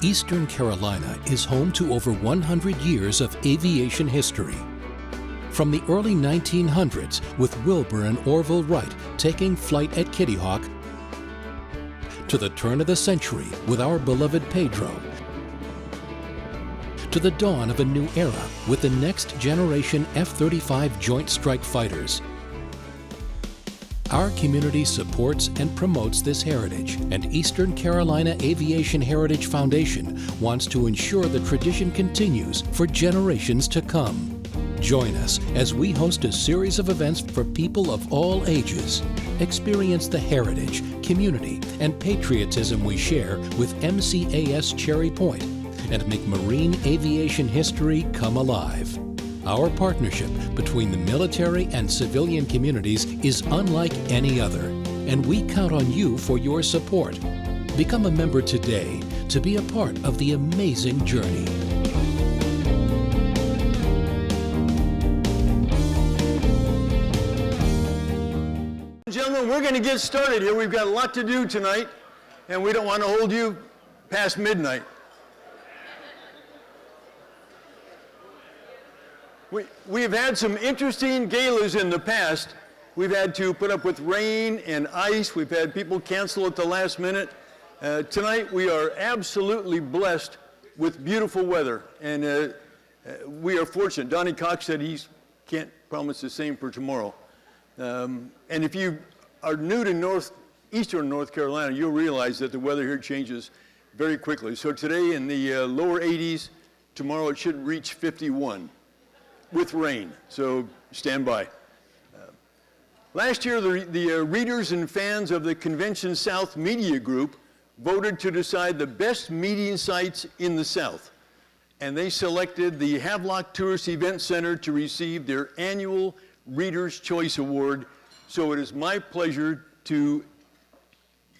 Eastern Carolina is home to over 100 years of aviation history. From the early 1900s, with Wilbur and Orville Wright taking flight at Kitty Hawk, to the turn of the century with our beloved Pedro, to the dawn of a new era with the next generation F-35 Joint Strike Fighters. Our community supports and promotes this heritage, and Eastern Carolina Aviation Heritage Foundation wants to ensure the tradition continues for generations to come. Join us as we host a series of events for people of all ages. Experience the heritage, community, and patriotism we share with MCAS Cherry Point and make marine aviation history come alive. Our partnership between the military and civilian communities is unlike any other, and we count on you for your support. Become a member today to be a part of the amazing journey. Gentlemen, we're going to get started here. We've got a lot to do tonight, and we don't want to hold you past midnight. We've had some interesting galas in the past. We've had to put up with rain and ice. We've had people cancel at the last minute. Tonight we are absolutely blessed with beautiful weather, and we are fortunate. Donnie Cox said he can't promise the same for tomorrow. And if you are new to eastern North Carolina, you'll realize that the weather here changes very quickly. So today in the lower 80s, tomorrow it should reach 51. With rain, so stand by. Last year, the readers and fans of the Convention South Media Group voted to decide the best meeting sites in the South, and they selected the Havelock Tourist Event Center to receive their annual Reader's Choice Award. So it is my pleasure to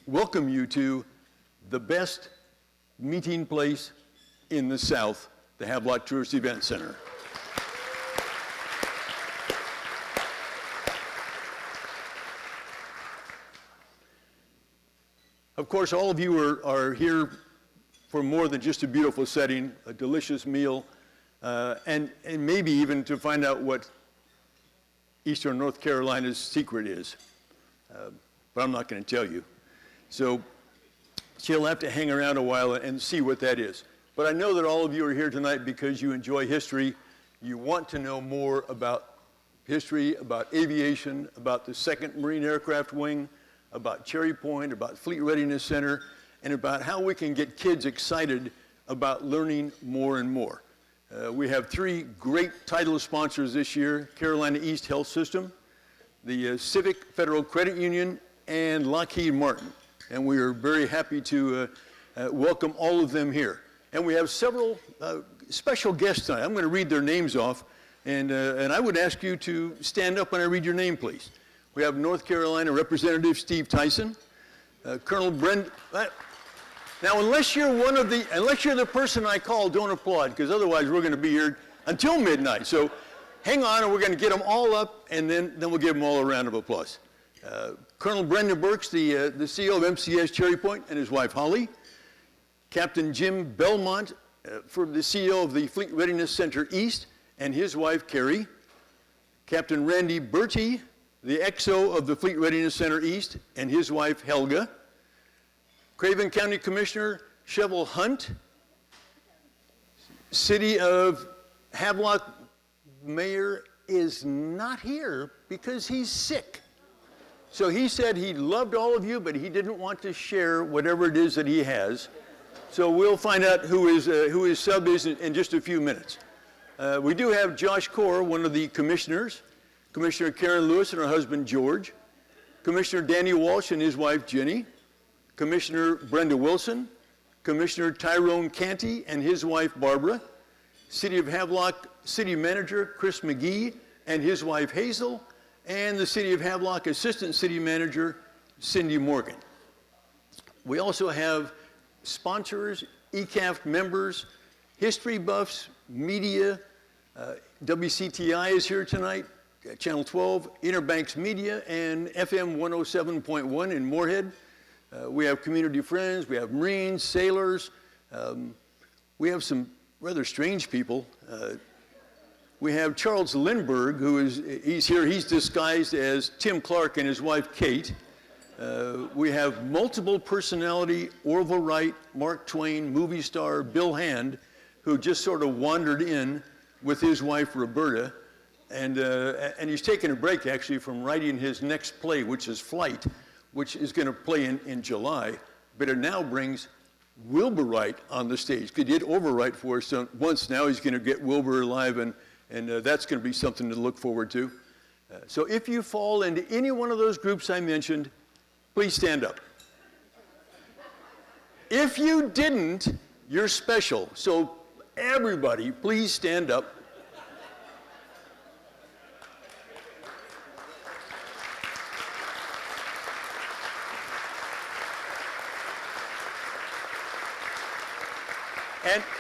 welcome you to the best meeting place in the South, the Havelock Tourist Event Center. Of course, all of you are here for more than just a beautiful setting, a delicious meal, and maybe even to find out what Eastern North Carolina's secret is. But I'm not going to tell you. So you'll have to hang around a while and see what that is. But I know that all of you are here tonight because you enjoy history. You want to know more about history, about aviation, about the 2nd Marine Aircraft Wing, about Cherry Point, about Fleet Readiness Center, and about how we can get kids excited about learning more and more. We have 3 great title sponsors this year: Carolina East Health System, the Civic Federal Credit Union, and Lockheed Martin. And we are very happy to welcome all of them here. And we have several special guests tonight. I'm going to read their names off, and I would ask you to stand up when I read your name, please. We have North Carolina Representative Steve Tyson, Colonel Brenda. Now, unless you're the person I call, don't applaud, because otherwise we're going to be here until midnight. So hang on, and we're going to get them all up, and then we'll give them all a round of applause. Colonel Brenda Burks, the CEO of MCS Cherry Point, and his wife Holly. Captain Jim Belmont, the CEO of the Fleet Readiness Center East, and his wife Carrie. Captain Randy Bertie, the XO of the Fleet Readiness Center East, and his wife Helga. Craven County Commissioner Chevel Hunt. City of Havelock Mayor is not here because he's sick. So he said he loved all of you, but he didn't want to share whatever it is that he has. So we'll find out who his sub is in just a few minutes. We do have Josh Core, one of the commissioners, Commissioner Karen Lewis and her husband George, Commissioner Danny Walsh and his wife Jenny, Commissioner Brenda Wilson, Commissioner Tyrone Canty and his wife Barbara, City of Havelock City Manager Chris McGee and his wife Hazel, and the City of Havelock Assistant City Manager Cindy Morgan. We also have sponsors, ECAF members, history buffs, media. WCTI is here tonight, Channel 12, Interbanks Media, and FM 107.1 in Moorhead. We have community friends, we have Marines, sailors, We have some rather strange people. We have Charles Lindbergh, he's here. He's disguised as Tim Clark and his wife, Kate. We have multiple personality Orville Wright, Mark Twain, movie star Bill Hand, who just sort of wandered in with his wife, Roberta. And he's taken a break, actually, from writing his next play, which is Flight, which is going to play in July. But it now brings Wilbur Wright on the stage. He did overwrite for us once. Now he's going to get Wilbur live, and that's going to be something to look forward to. So if you fall into any one of those groups I mentioned, please stand up. If you didn't, you're special. So everybody, please stand up.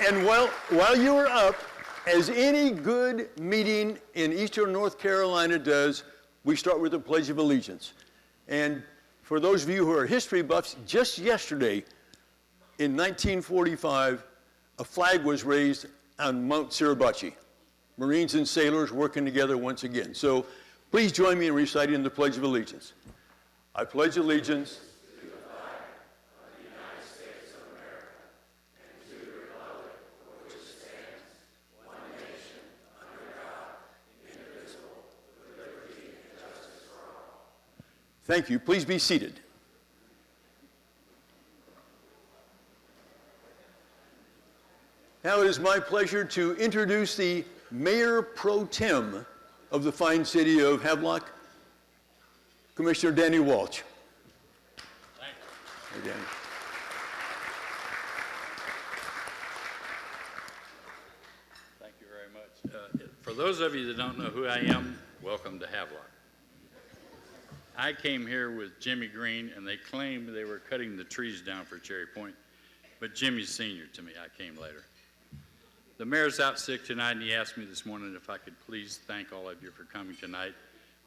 And while you are up, as any good meeting in Eastern North Carolina does, we start with the Pledge of Allegiance. And for those of you who are history buffs, just yesterday, in 1945, a flag was raised on Mount Suribachi. Marines and sailors working together once again. So please join me in reciting the Pledge of Allegiance. I pledge allegiance Thank you. Please be seated. Now it is my pleasure to introduce the Mayor Pro Tem of the fine city of Havelock, Commissioner Danny Walsh. Thank you. Hey, Danny. Thank you very much. For those of you that don't know who I am, welcome to Havelock. I came here with Jimmy Green, and they claimed they were cutting the trees down for Cherry Point, but Jimmy's senior to me. I came later. The mayor's out sick tonight, and he asked me this morning if I could please thank all of you for coming tonight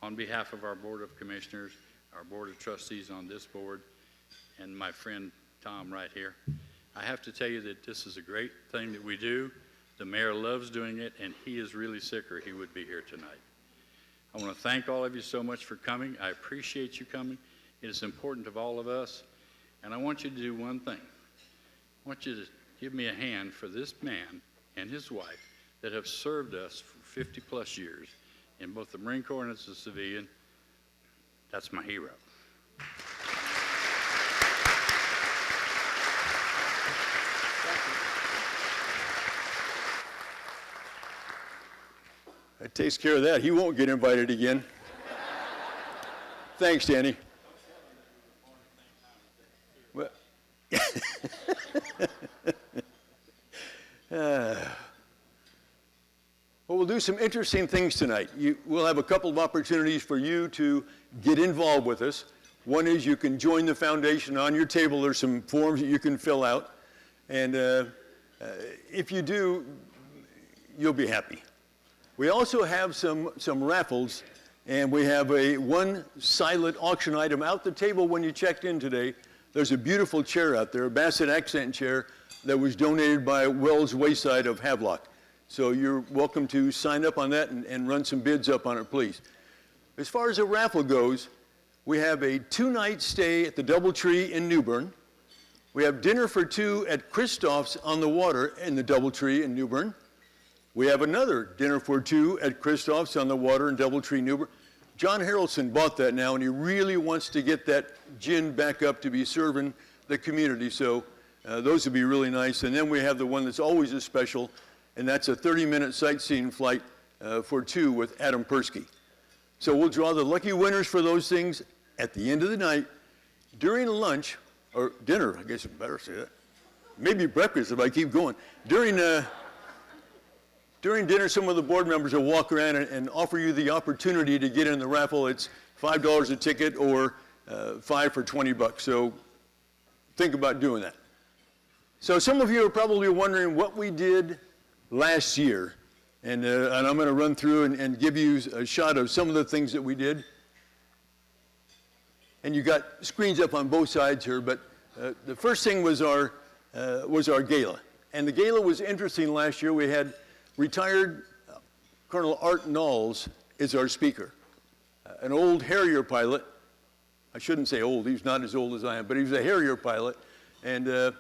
on behalf of our Board of Commissioners, our Board of Trustees on this board, and my friend Tom right here. I have to tell you that this is a great thing that we do. The mayor loves doing it, and he is really sick or he would be here tonight. I want to thank all of you so much for coming. I appreciate you coming. It is important of all of us. And I want you to do one thing. I want you to give me a hand for this man and his wife that have served us for 50 plus years in both the Marine Corps and as a civilian. That's my hero. That takes care of that. He won't get invited again. Thanks, Danny. Well, we'll do some interesting things tonight. We'll have a couple of opportunities for you to get involved with us. One is you can join the foundation. On your table there's some forms that you can fill out. And if you do, you'll be happy. We also have some raffles, and we have one silent auction item out the table when you checked in today. There's a beautiful chair out there, a Bassett accent chair that was donated by Wells Wayside of Havelock. So you're welcome to sign up on that and run some bids up on it, please. As far as the raffle goes, we have a 2-night stay at the Doubletree in New Bern. We have dinner for 2 at Christoph's on the Water in the Doubletree in New Bern. We have another dinner for 2 at Christoph's on the Water in Doubletree, New Bern. John Harrelson bought that now, and he really wants to get that gin back up to be serving the community. So those would be really nice. And then we have the one that's always a special, and that's a 30-minute sightseeing flight for 2 with Adam Persky. So we'll draw the lucky winners for those things at the end of the night. During lunch, or dinner, I guess I better say that. Maybe breakfast if I keep going. During dinner, some of the board members will walk around and offer you the opportunity to get in the raffle. It's $5 a ticket or 5 for $20. So think about doing that. So some of you are probably wondering what we did last year. And I'm going to run through and give you a shot of some of the things that we did. And you got screens up on both sides here. But the first thing was our was our Gala. And the Gala was interesting last year. We had retired Colonel Art Knowles as our speaker, an old Harrier pilot. I shouldn't say old, he's not as old as I am, but he was a Harrier pilot. And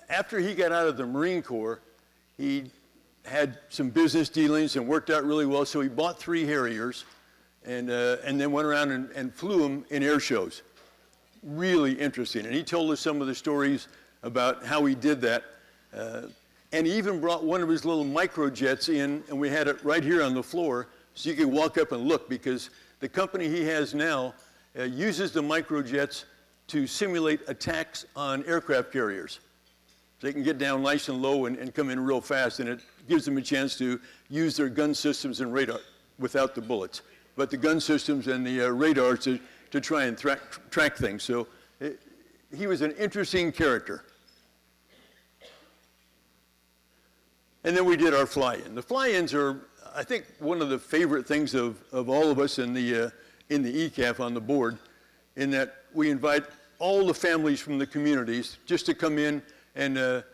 after he got out of the Marine Corps, he had some business dealings and worked out really well, so he bought 3 Harriers and then went around and flew them in air shows. Really interesting. And he told us some of the stories about how he did that. And he even brought one of his little microjets in, and we had it right here on the floor, so you could walk up and look, because the company he has now uses the microjets to simulate attacks on aircraft carriers. So they can get down nice and low and come in real fast, and it gives them a chance to use their gun systems and radar without the bullets, but the gun systems and the radars to try and track things. So he was an interesting character. And then we did our fly-in. The fly-ins are, I think, one of the favorite things of all of us in the ECAF on the board, in that we invite all the families from the communities just to come in and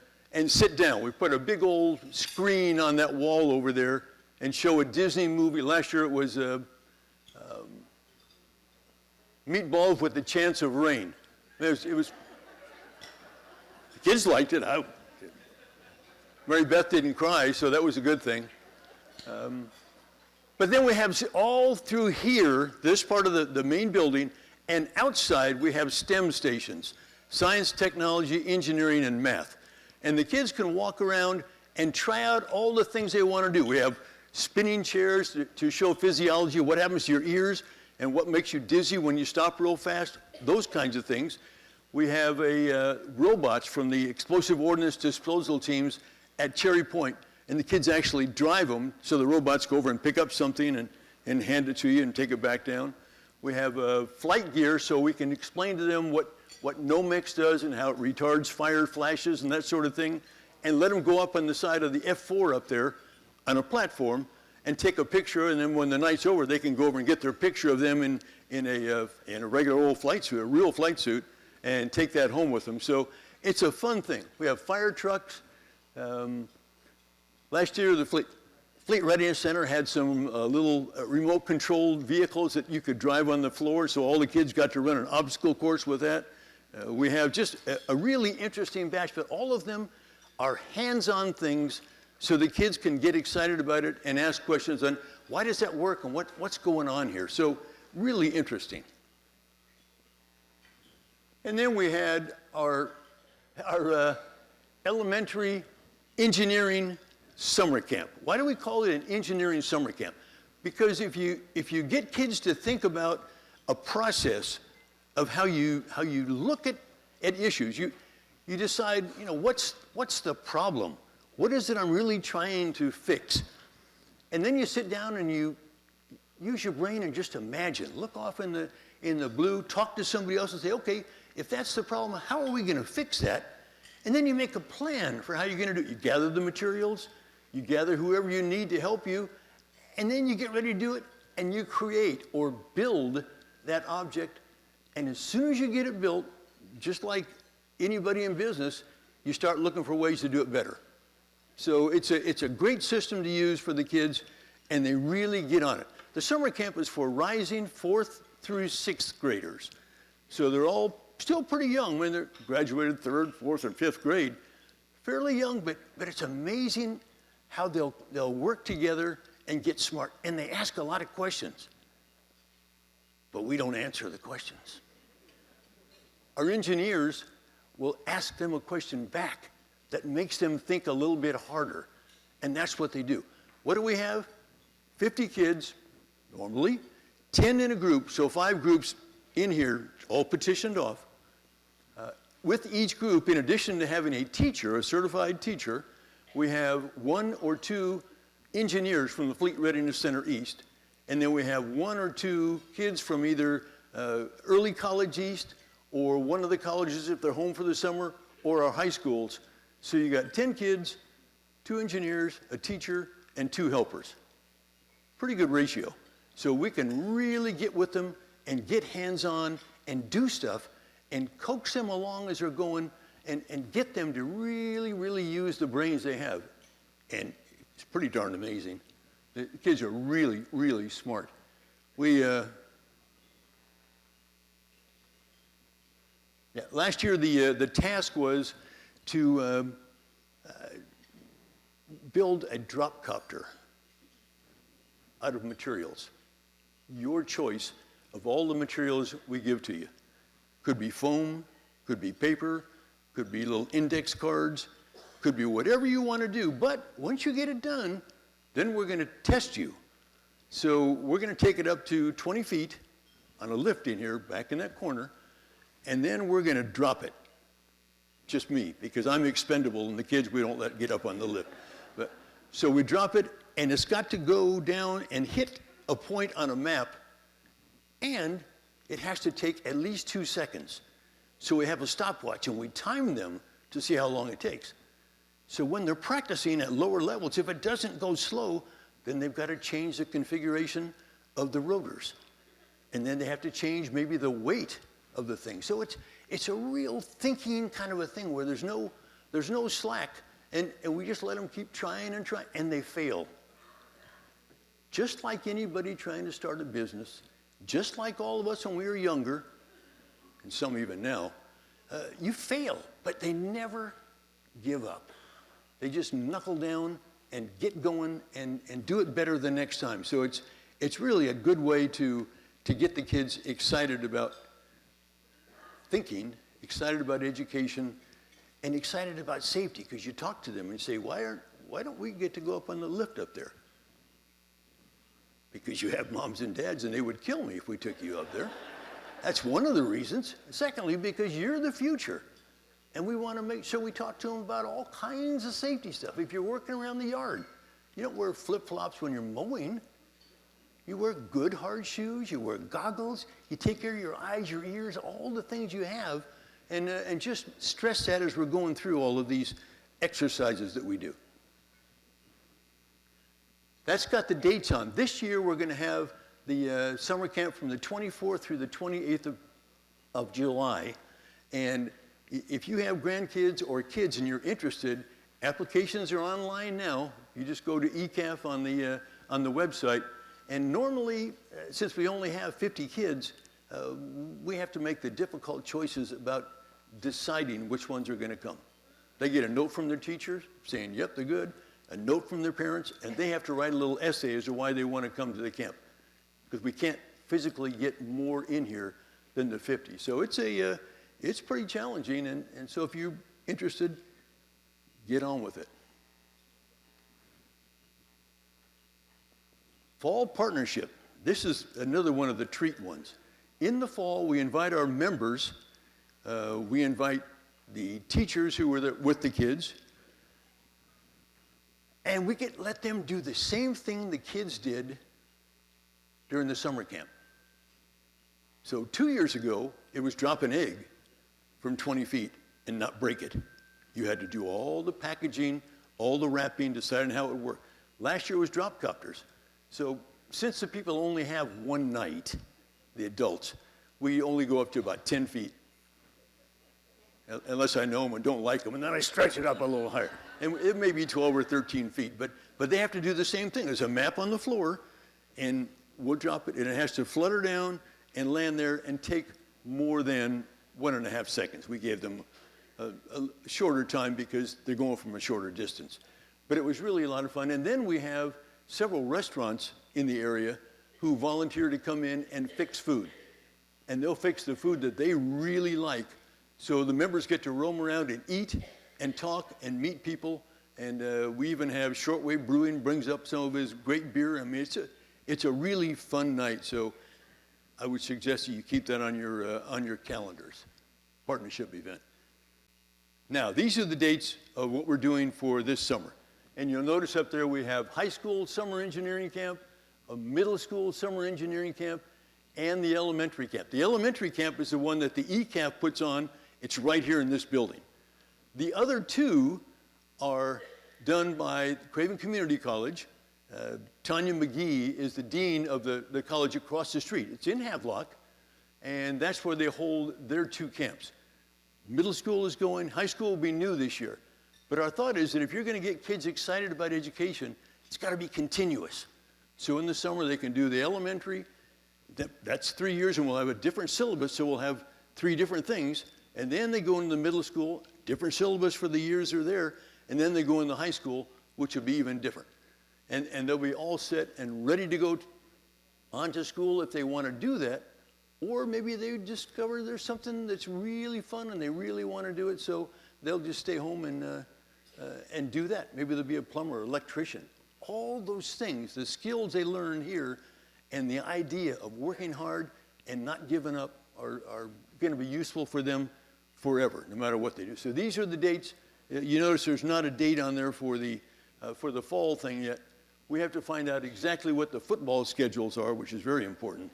sit down. We put a big old screen on that wall over there and show a Disney movie. Last year it was Meatballs with the Chance of Rain. It was the kids liked it. Mary Beth didn't cry, so that was a good thing. But then we have all through here, this part of the main building, and outside we have STEM stations: science, technology, engineering, and math. And the kids can walk around and try out all the things they want to do. We have spinning chairs to show physiology, what happens to your ears, and what makes you dizzy when you stop real fast, those kinds of things. We have robots from the explosive ordnance disposal teams at Cherry Point, and the kids actually drive them, so the robots go over and pick up something and hand it to you and take it back down. We have flight gear, so we can explain to them what NOMEX does and how it retards fire flashes and that sort of thing, and let them go up on the side of the F4 up there on a platform and take a picture, and then when the night's over, they can go over and get their picture of them in a regular old flight suit, a real flight suit, and take that home with them. So it's a fun thing. We have fire trucks. Last year, the Fleet Readiness Center had some little remote-controlled vehicles that you could drive on the floor, so all the kids got to run an obstacle course with that. We have just a really interesting batch, but all of them are hands-on things, so the kids can get excited about it and ask questions on why does that work and what's going on here. So really interesting. And then we had our elementary engineering summer camp. Why do we call it an engineering summer camp? Because if you get kids to think about a process of how you look at issues, you decide, what's the problem? What is it I'm really trying to fix? And then you sit down and you use your brain and just imagine. Look off in the blue, talk to somebody else and say, okay, if that's the problem, how are we going to fix that? And then you make a plan for how you're going to do it. You gather the materials, you gather whoever you need to help you, and then you get ready to do it, and you create or build that object. And as soon as you get it built, just like anybody in business, you start looking for ways to do it better. So it's a great system to use for the kids, and they really get on it. The summer camp is for rising 4th through 6th graders. So they're all still pretty young when they're graduated 3rd, 4th, and 5th grade. Fairly young, but it's amazing how they'll work together and get smart. And they ask a lot of questions, but we don't answer the questions. Our engineers will ask them a question back that makes them think a little bit harder, and that's what they do. What do we have? 50 kids, normally, 10 in a group, so 5 groups in here, all petitioned off. With each group, in addition to having a teacher, a certified teacher, we have 1 or 2 engineers from the Fleet Readiness Center East, and then we have 1 or 2 kids from either early college East or one of the colleges if they're home for the summer, or our high schools. So you got 10 kids, 2 engineers, a teacher, and 2 helpers. Pretty good ratio. So we can really get with them and get hands-on and do stuff and coax them along as they're going and get them to really, really use the brains they have. And it's pretty darn amazing. The kids are really, really smart. Last year the task was to build a drop copter out of materials. Your choice of all the materials we give to you. Could be foam, could be paper, could be little index cards, could be whatever you want to do. But once you get it done, then we're going to test you. So we're going to take it up to 20 feet on a lift in here, back in that corner, and then we're going to drop it. Just me, because I'm expendable, and the kids we don't let get up on the lift. So we drop it, and it's got to go down and hit a point on a map, and it has to take at least 2 seconds. So we have a stopwatch, and we time them to see how long it takes. So when they're practicing at lower levels, if it doesn't go slow, then they've got to change the configuration of the rotors. And then they have to change maybe the weight of the thing. So it's a real thinking kind of a thing where there's no slack, and we just let them keep trying and trying, and they fail. Just like anybody trying to start a business, just like all of us when we were younger, and some even now, you fail, but they never give up. They just knuckle down and get going and do it better the next time. So it's really a good way to get the kids excited about thinking, excited about education, and excited about safety, because you talk to them and say, why don't we get to go up on the lift up there? Because you have moms and dads, and they would kill me if we took you up there. That's one of the reasons. Secondly, because you're the future. And we want to make sure we talk to them about all kinds of safety stuff. If you're working around the yard, you don't wear flip-flops when you're mowing. You wear good hard shoes, you wear goggles, you take care of your eyes, your ears, all the things you have, and just stress that as we're going through all of these exercises that we do. That's got the dates on. This year we're going to have the summer camp from the 24th through the 28th of July. And if you have grandkids or kids and you're interested, applications are online now. You just go to ECAF on the website. And normally, since we only have 50 kids, we have to make the difficult choices about deciding which ones are going to come. They get a note from their teachers saying, yep, they're good, a note from their parents, and they have to write a little essay as to why they want to come to the camp. Because we can't physically get more in here than the 50. So it's pretty challenging, and so if you're interested, get on with it. Fall partnership. This is another one of the treat ones. In the fall, we invite our members, we invite the teachers who were there with the kids, and we let them do the same thing the kids did during the summer camp. So 2 years ago, it was drop an egg from 20 feet and not break it. You had to do all the packaging, all the wrapping, deciding how it would work. Last year was drop copters. So since the people only have one night, the adults, we only go up to about 10 feet. Unless I know them and don't like them, and then I stretch it up a little higher. And it may be 12 or 13 feet, but they have to do the same thing. There's a map on the floor, and we'll drop it, and it has to flutter down and land there and take more than 1.5 seconds. We gave them a shorter time because they're going from a shorter distance. But it was really a lot of fun. And then we have several restaurants in the area who volunteer to come in and fix food. And they'll fix the food that they really like. So the members get to roam around and eat and talk and meet people. And we even have Shortwave Brewing brings up some of his great beer. I mean, it's a really fun night. So I would suggest that you keep that on your calendars. Partnership event. Now, these are the dates of what we're doing for this summer. And you'll notice up there we have high school summer engineering camp, a middle school summer engineering camp, and the elementary camp. The elementary camp is the one that the ECAF puts on. It's right here in this building. The other two are done by Craven Community College. Tanya McGee is the dean of the college across the street. It's in Havelock, and that's where they hold their two camps. Middle school is going, high school will be new this year. But our thought is that if you're going to get kids excited about education, it's got to be continuous. So in the summer, they can do the elementary. That's 3 years, and we'll have a different syllabus, so we'll have 3 different things. And then they go into the middle school, different syllabus for the years they're there, and then they go into high school, which will be even different. And they'll be all set and ready to go on to school if they want to do that. Or maybe they discover there's something that's really fun and they really want to do it, so they'll just stay home and do that. Maybe they'll be a plumber or electrician. All those things, the skills they learn here and the idea of working hard and not giving up are going to be useful for them forever, no matter what they do. So these are the dates. You notice there's not a date on there for the fall thing yet. We have to find out exactly what the football schedules are, which is very important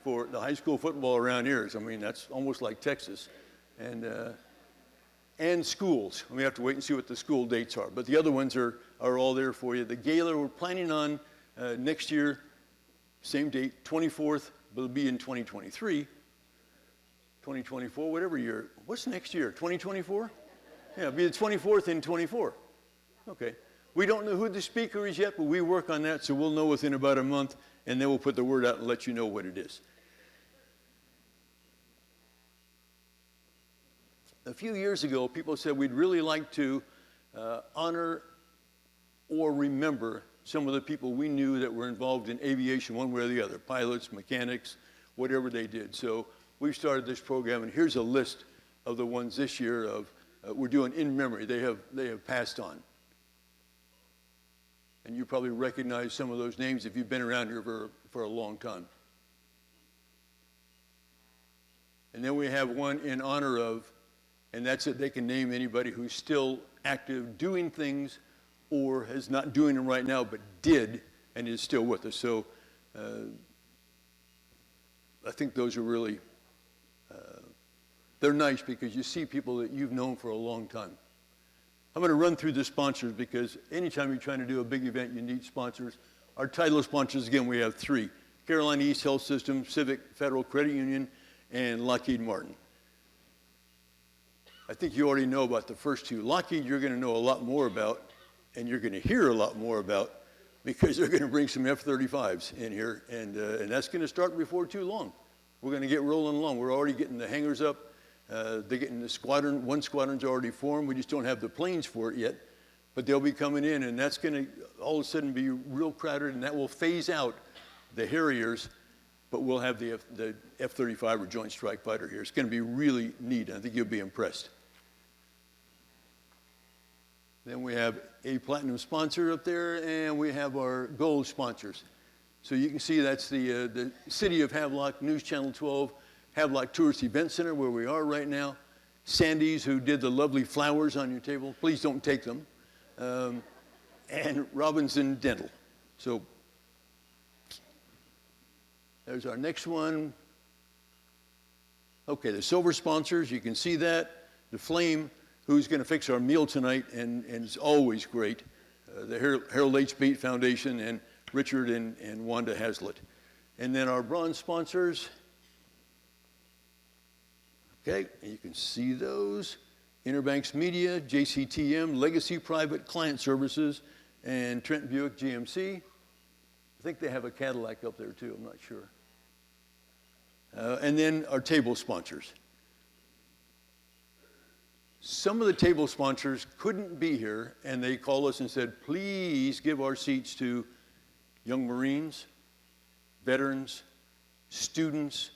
for the high school football around here. I mean, that's almost like Texas. And schools. We have to wait and see what the school dates are. But the other ones are all there for you. The Gala, we're planning on next year, same date, 24th, but it'll be in 2023. 2024, whatever year. What's next year, 2024? Yeah, it'll be the 24th in 24. Okay. We don't know who the speaker is yet, but we work on that, so we'll know within about a month, and then we'll put the word out and let you know what it is. A few years ago, people said we'd really like to honor or remember some of the people we knew that were involved in aviation one way or the other, pilots, mechanics, whatever they did. So we've started this program, and here's a list of the ones this year of we're doing in memory. They have passed on. And you probably recognize some of those names if you've been around here for a long time. And then we have one in honor of, and that's it. They can name anybody who's still active doing things or is not doing them right now, but did and is still with us. So I think those are really, they're nice because you see people that you've known for a long time. I'm going to run through the sponsors because anytime you're trying to do a big event, you need sponsors. Our title of sponsors, again, we have 3. Carolina East Health System, Civic Federal Credit Union, and Lockheed Martin. I think you already know about the first 2. Lockheed, you're going to know a lot more about, and you're going to hear a lot more about, because they're going to bring some F-35s in here, and that's going to start before too long. We're going to get rolling along. We're already getting the hangars up. They're getting the squadron. One squadron's already formed. We just don't have the planes for it yet, but they'll be coming in, and that's going to all of a sudden be real crowded, and that will phase out the Harriers, but we'll have the F-35 or Joint Strike Fighter here. It's going to be really neat. I think you'll be impressed. Then we have a platinum sponsor up there, and we have our gold sponsors. So you can see that's the City of Havelock, News Channel 12, Havelock Tourist Event Center, where we are right now. Sandy's, who did the lovely flowers on your table. Please don't take them. And Robinson Dental. So there's our next one. Okay, the silver sponsors, you can see that. The Flame, who's going to fix our meal tonight, and it's always great. The Harold H. Bate Foundation, and Richard and Wanda Hazlitt. And then our bronze sponsors. Okay, and you can see those. Interbanks Media, JCTM, Legacy Private Client Services, and Trent Buick GMC. I think they have a Cadillac up there too, I'm not sure. And then our table sponsors. Some of the table sponsors couldn't be here, and they called us and said, please give our seats to young Marines, veterans, students,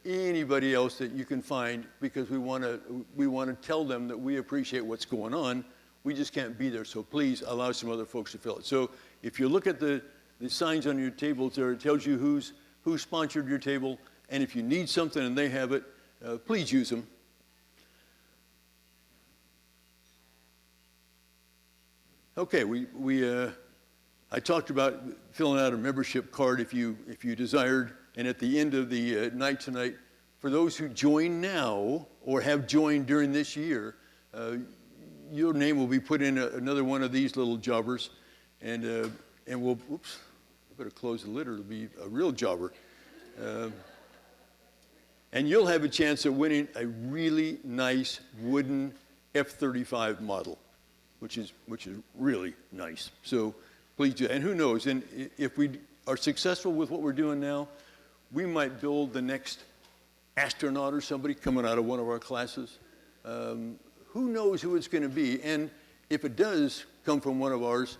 anybody else that you can find, because we want to tell them that we appreciate what's going on. We just can't be there, so please allow some other folks to fill it. So if you look at the signs on your tables there, it tells you who sponsored your table, and if you need something and they have it, please use them. Okay, I talked about filling out a membership card if you desired, and at the end of the night tonight, for those who join now or have joined during this year, your name will be put in another one of these little jobbers, and we'll, oops, I better close the lid or it'll be a real jobber. And you'll have a chance of winning a really nice wooden F-35 model, which is really nice. So please do. And who knows, and if we are successful with what we're doing now, we might build the next astronaut or somebody coming out of one of our classes. Who knows who it's going to be? And if it does come from one of ours,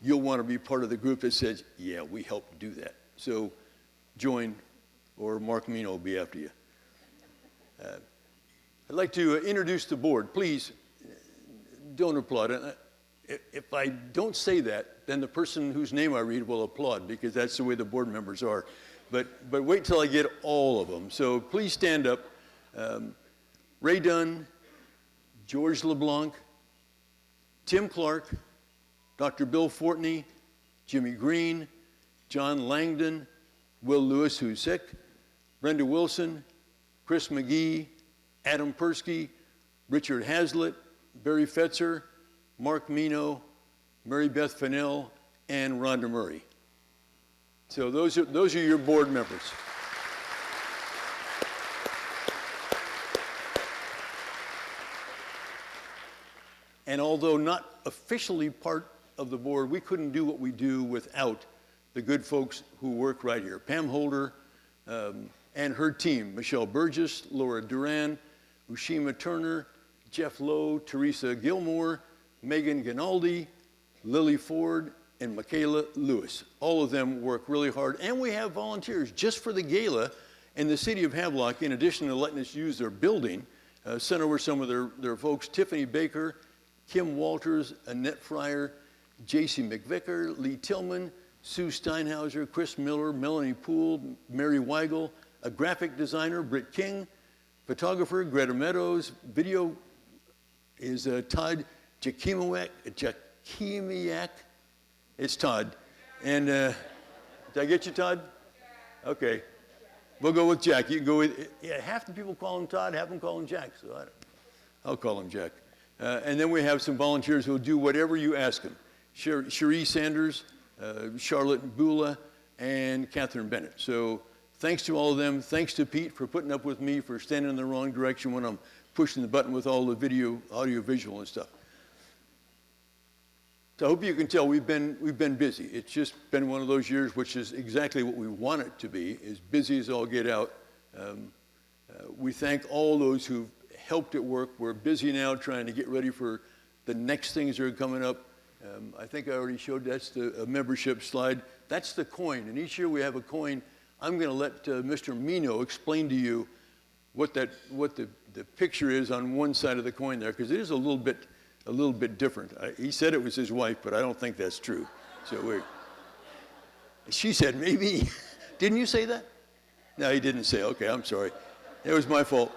you'll want to be part of the group that says, yeah, we helped do that. So join, or Mark Meno will be after you. I'd like to introduce the board. Please don't applaud. If I don't say that, then the person whose name I read will applaud, because that's the way the board members are. But wait till I get all of them. So please stand up. Ray Dunn, George LeBlanc, Tim Clark, Dr. Bill Fortney, Jimmy Green, John Langdon, Will Lewis, who's sick, Brenda Wilson, Chris McGee, Adam Persky, Richard Hazlitt, Barry Fetzer, Mark Meno, Mary Beth Fennell, and Rhonda Murray. So those are your board members. And although not officially part of the board, we couldn't do what we do without the good folks who work right here. Pam Holder and her team, Michelle Burgess, Laura Duran, Ushima Turner, Jeff Lowe, Teresa Gilmore, Megan Ginaldi, Lily Ford, and Michaela Lewis. All of them work really hard. And we have volunteers just for the gala. And the city of Havelock, in addition to letting us use their building, sent over some of their folks: Tiffany Baker, Kim Walters, Annette Fryer, J.C. McVicker, Lee Tillman, Sue Steinhauser, Chris Miller, Melanie Poole, Mary Weigel, a graphic designer, Britt King, photographer, Greta Meadows, video is Todd Jakimiak. It's Todd. And did I get you, Todd? Okay. We'll go with Jack. You can go with, yeah, half the people call him Todd, half them call him Jack, so I'll call him Jack. And then we have some volunteers who will do whatever you ask them. Cherie Sanders, Charlotte Bula, and Catherine Bennett. So thanks to all of them. Thanks to Pete for putting up with me for standing in the wrong direction when I'm pushing the button with all the video, audio, visual, and stuff. So I hope you can tell we've been busy. It's just been one of those years, which is exactly what we want it to be, as busy as all get out. We thank all those who've helped at work. We're busy now trying to get ready for the next things that are coming up. I think I already showed that's a membership slide. That's the coin, and each year we have a coin. I'm going to let Mr. Meno explain to you what the picture is on one side of the coin there, because it is a little bit different. He said it was his wife, but I don't think that's true. So she said, maybe. Didn't you say that? No, he didn't say. Okay, I'm sorry. It was my fault.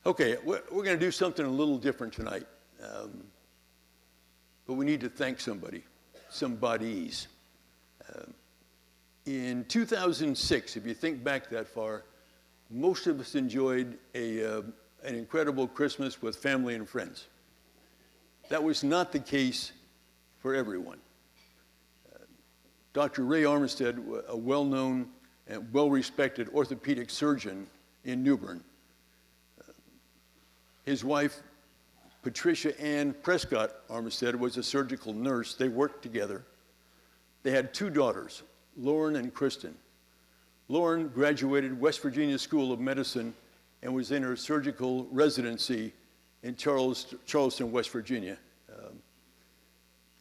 Okay, we're going to do something a little different tonight. But we need to thank somebody, somebodies. In 2006, if you think back that far, most of us enjoyed an incredible Christmas with family and friends. That was not the case for everyone. Dr. Ray Armistead, a well-known and well-respected orthopedic surgeon in New Bern, his wife, Patricia Ann Prescott Armistead, was a surgical nurse. They worked together. They had two daughters, Lauren and Kristen. Lauren graduated West Virginia School of Medicine and was in her surgical residency in Charleston, West Virginia.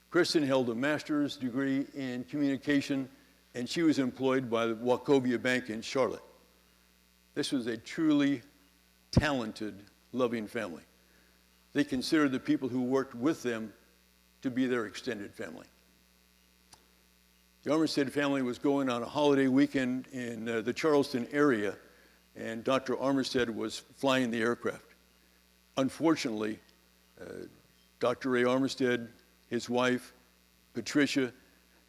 Kristen held a master's degree in communication, and she was employed by the Wachovia Bank in Charlotte. This was a truly talented, loving family. They considered the people who worked with them to be their extended family. The Armistead family was going on a holiday weekend in the Charleston area, and Dr. Armistead was flying the aircraft. Unfortunately, Dr. Ray Armistead, his wife, Patricia,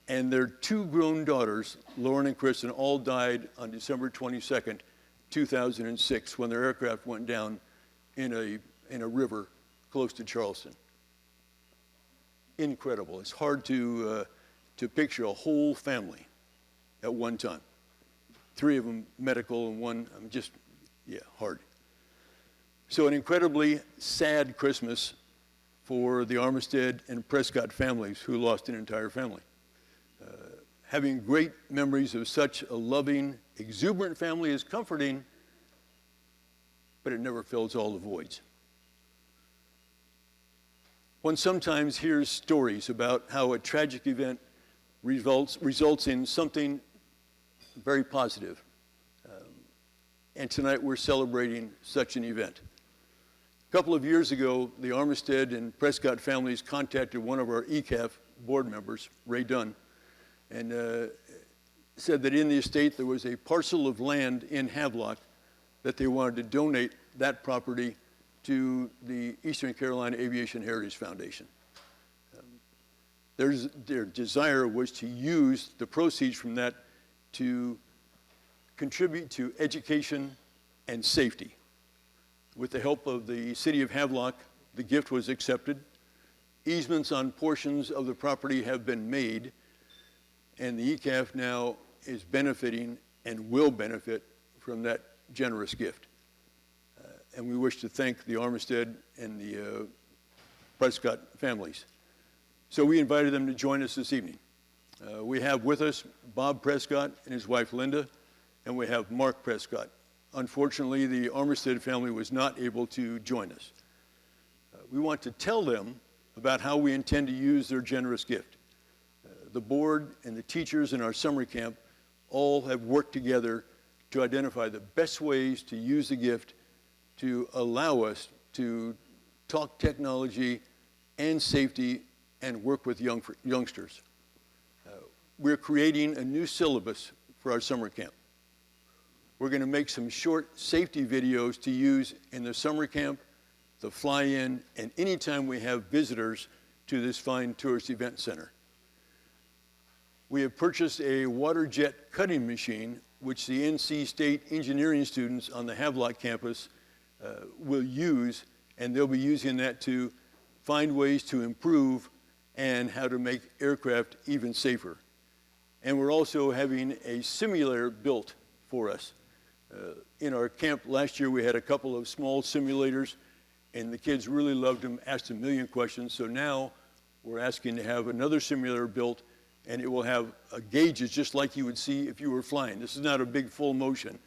and their two grown daughters, Lauren and Kristen, all died on December 22nd, 2006, when their aircraft went down in a river close to Charleston. Incredible. It's hard to picture a whole family at one time. 3 of them medical and 1 just, hard. So an incredibly sad Christmas for the Armistead and Prescott families who lost an entire family. Having great memories of such a loving, exuberant family is comforting, but it never fills all the voids. One sometimes hears stories about how a tragic event results in something very positive. And tonight we're celebrating such an event. A couple of years ago, the Armistead and Prescott families contacted one of our ECAF board members, Ray Dunn, and said that in the estate there was a parcel of land in Havelock that they wanted to donate that property to the Eastern Carolina Aviation Heritage Foundation. Their desire was to use the proceeds from that to contribute to education and safety. With the help of the city of Havelock, the gift was accepted. Easements on portions of the property have been made, and the ECAF now is benefiting and will benefit from that generous gift. And we wish to thank the Armistead and the Prescott families. So we invited them to join us this evening. We have with us Bob Prescott and his wife Linda, and we have Mark Prescott. Unfortunately, the Armistead family was not able to join us. We want to tell them about how we intend to use their generous gift. The board and the teachers in our summer camp all have worked together to identify the best ways to use the gift to allow us to talk technology and safety and work with youngsters. We're creating a new syllabus for our summer camp. We're going to make some short safety videos to use in the summer camp, the fly-in, and anytime we have visitors to this fine tourist event center. We have purchased a water jet cutting machine, which the NC State engineering students on the Havelock campus will use, and they'll be using that to find ways to improve and how to make aircraft even safer. And we're also having a simulator built for us. In our camp last year, we had a couple of small simulators, and the kids really loved them, asked a million questions. So now we're asking to have another simulator built, and it will have gauges just like you would see if you were flying. This is not a big full motion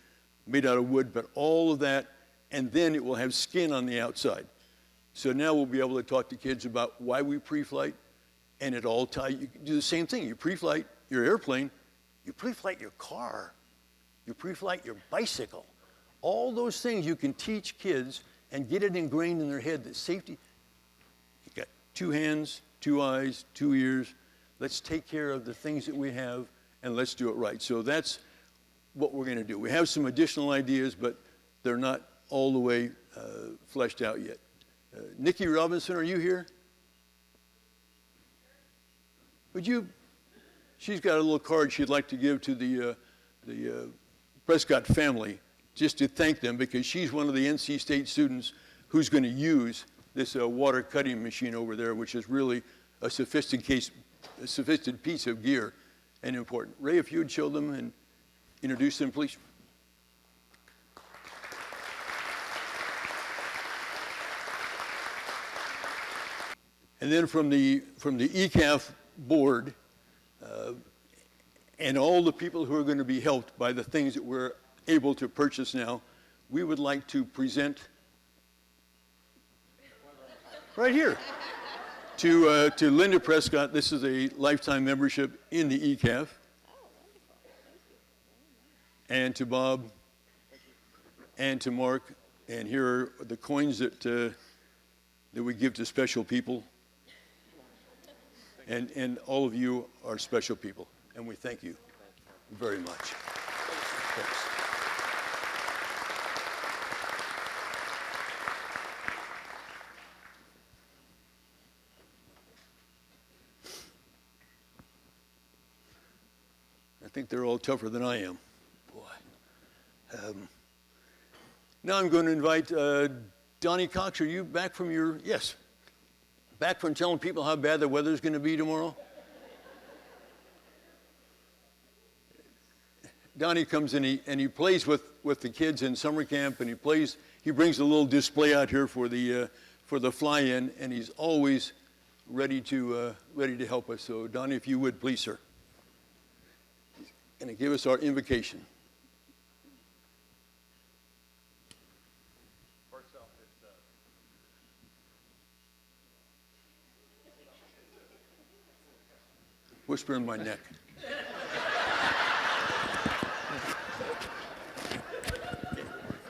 made out of wood, but all of that, and then it will have skin on the outside. So now we'll be able to talk to kids about why we pre-flight, and it all ties. You can do the same thing. You pre-flight your airplane, you pre-flight your car, you pre-flight your bicycle. All those things you can teach kids and get it ingrained in their head that safety, you got 2 hands, 2 eyes, 2 ears. Let's take care of the things that we have, and let's do it right. So that's what we're going to do. We have some additional ideas, but they're not all the way fleshed out yet. Nikki Robinson, are you here? Would you? She's got a little card she'd like to give to the Prescott family just to thank them, because she's one of the NC State students who's going to use this water cutting machine over there, which is really a sophisticated piece of gear and important. Ray, if you would show them and introduce them, please. And then from the ECAF board and all the people who are going to be helped by the things that we're able to purchase now, we would like to present right here to Linda Prescott. This is a lifetime membership in the ECAF. And to Bob and to Mark. And here are the coins that we give to special people. And all of you are special people, and we thank you very much. Thanks. I think they're all tougher than I am. Boy. Now I'm going to invite Donnie Cox. Are you back from your, yes, back from telling people how bad the weather's going to be tomorrow? Donnie comes in and he plays with the kids in summer camp, and he brings a little display out here for the fly-in, and he's always ready to help us. So Donnie, if you would, please, sir. And give us our invocation. Whisper in my neck.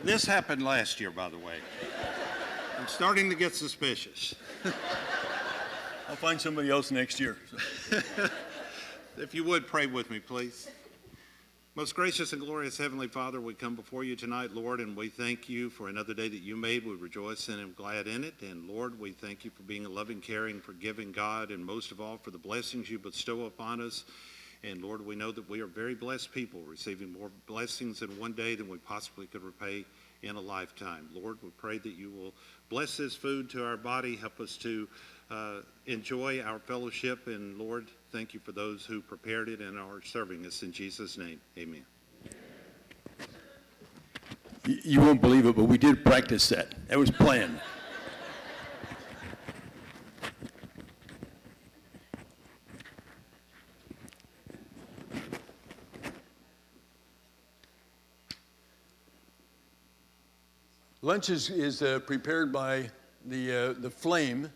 This happened last year, by the way. I'm starting to get suspicious. I'll find somebody else next year. If you would, pray with me, please. Most gracious and glorious Heavenly Father, we come before you tonight, Lord, and we thank you for another day that you made. We rejoice and am glad in it. And Lord, we thank you for being a loving, caring, forgiving God, and most of all for the blessings you bestow upon us. And Lord, we know that we are very blessed people, receiving more blessings in one day than we possibly could repay in a lifetime. Lord, we pray that you will bless this food to our body, help us to enjoy our fellowship, and Lord, thank you for those who prepared it and are serving us. In Jesus' name, amen. You won't believe it, but we did practice that. That was planned. Lunch is prepared by the flame,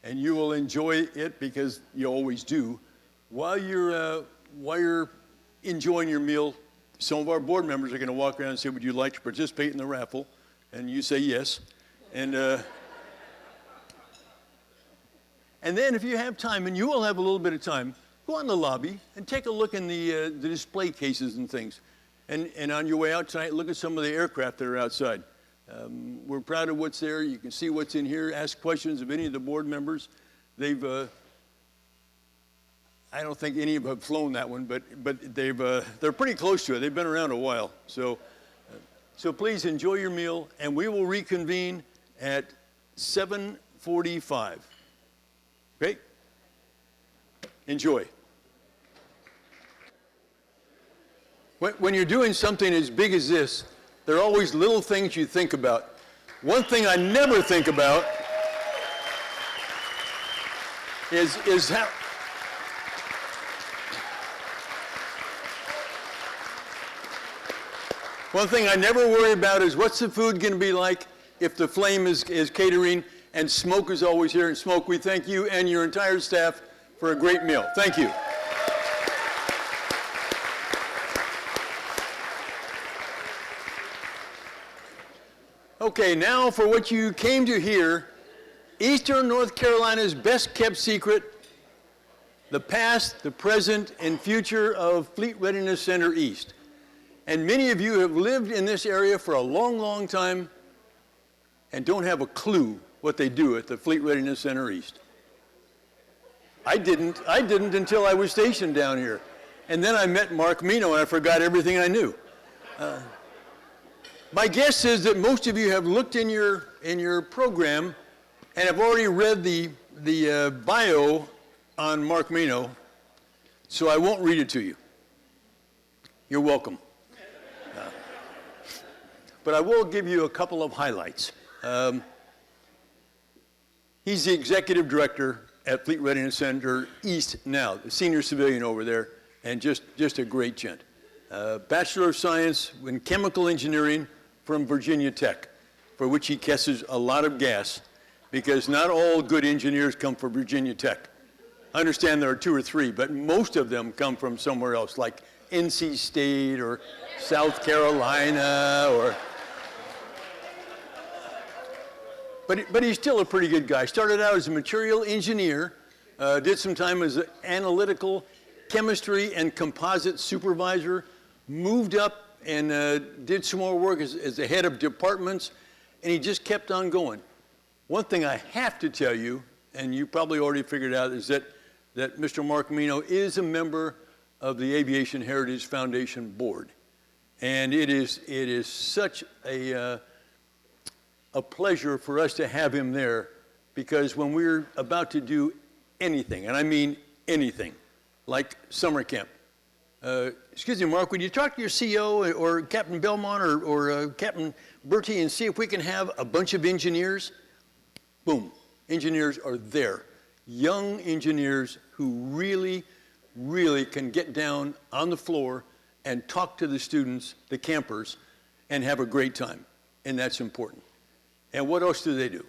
and you will enjoy it because you always do. While you're enjoying your meal, some of our board members are going to walk around and say, "Would you like to participate in the raffle?" And you say yes. And then if you have time, and you will have a little bit of time, go out in the lobby and take a look in the display cases and things. And on your way out tonight, look at some of the aircraft that are outside. We're proud of what's there. You can see what's in here. Ask questions of any of the board members. I don't think any of them have flown that one, but they're pretty close to it. They've been around a while. So please enjoy your meal, and we will reconvene at 7:45. Okay? Enjoy. When you're doing something as big as this, there are always little things you think about. One thing I never think about is how... One thing I never worry about is what's the food going to be like if the flame is catering, and Smoke is always here. And Smoke, we thank you and your entire staff for a great meal. Thank you. Okay, now for what you came to hear, Eastern North Carolina's best kept secret, the past, the present, and future of Fleet Readiness Center East. And many of you have lived in this area for a long, long time and don't have a clue what they do at the Fleet Readiness Center East. I didn't until I was stationed down here. And then I met Mark Meno and I forgot everything I knew. My guess is that most of you have looked in your program and have already read the bio on Mark Meno, so I won't read it to you. You're welcome. But I will give you a couple of highlights. He's the executive director at Fleet Readiness Center East now, the senior civilian over there, and just a great gent. Bachelor of Science in Chemical Engineering from Virginia Tech, for which he kisses a lot of gas, because not all good engineers come from Virginia Tech. I understand there are 2 or 3, but most of them come from somewhere else, like NC State or South Carolina or... But he's still a pretty good guy. Started out as a material engineer, did some time as an analytical chemistry and composite supervisor, moved up and did some more work as the head of departments, and he just kept on going. One thing I have to tell you, and you probably already figured out, is that Mr. Mark Meno is a member of the Aviation Heritage Foundation Board. And it is such a pleasure for us to have him there, because when we're about to do anything, and I mean anything, like summer camp, excuse me, Mark, would you talk to your CEO or Captain Belmont or Captain Bertie and see if we can have a bunch of engineers? Boom, engineers are there. Young engineers who really, really can get down on the floor and talk to the students, the campers, and have a great time. And that's important. And what else do?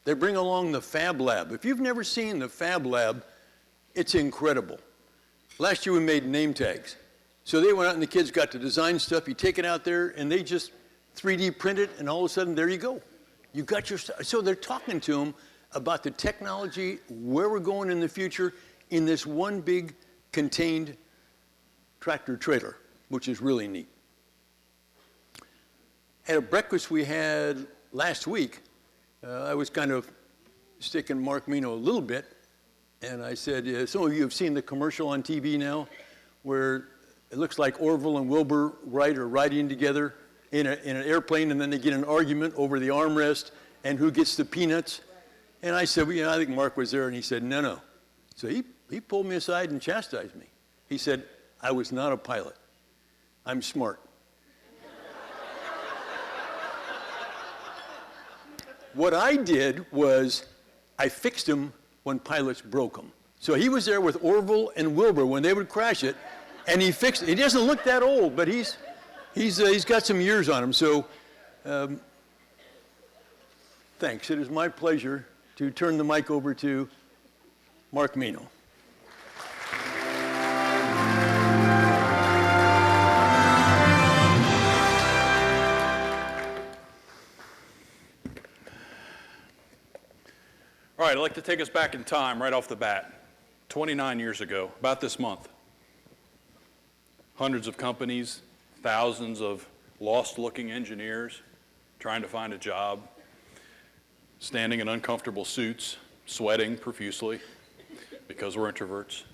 They bring along the Fab Lab. If you've never seen the Fab Lab, it's incredible. Last year we made name tags. So they went out and the kids got to design stuff. You take it out there and they just 3D print it, and all of a sudden, there you go. You got your stuff. So they're talking to them about the technology, where we're going in the future, in this one big contained tractor trailer, which is really neat. At a breakfast we had last week, I was kind of sticking Mark Meno a little bit, and I said, some of you have seen the commercial on TV now, where it looks like Orville and Wilbur Wright are riding together in an airplane, and then they get an argument over the armrest and who gets the peanuts. And I said, well, I think Mark was there, and he said, no. So he pulled me aside and chastised me. He said, I was not a pilot. I'm smart. What I did was I fixed him when pilots broke them. So he was there with Orville and Wilbur when they would crash it, and he fixed it. He doesn't look that old, but he's got some years on him. So thanks. It is my pleasure to turn the mic over to Mark Meno. All right, I'd like to take us back in time right off the bat. 29 years ago, about this month, hundreds of companies, thousands of lost-looking engineers trying to find a job, standing in uncomfortable suits, sweating profusely because we're introverts.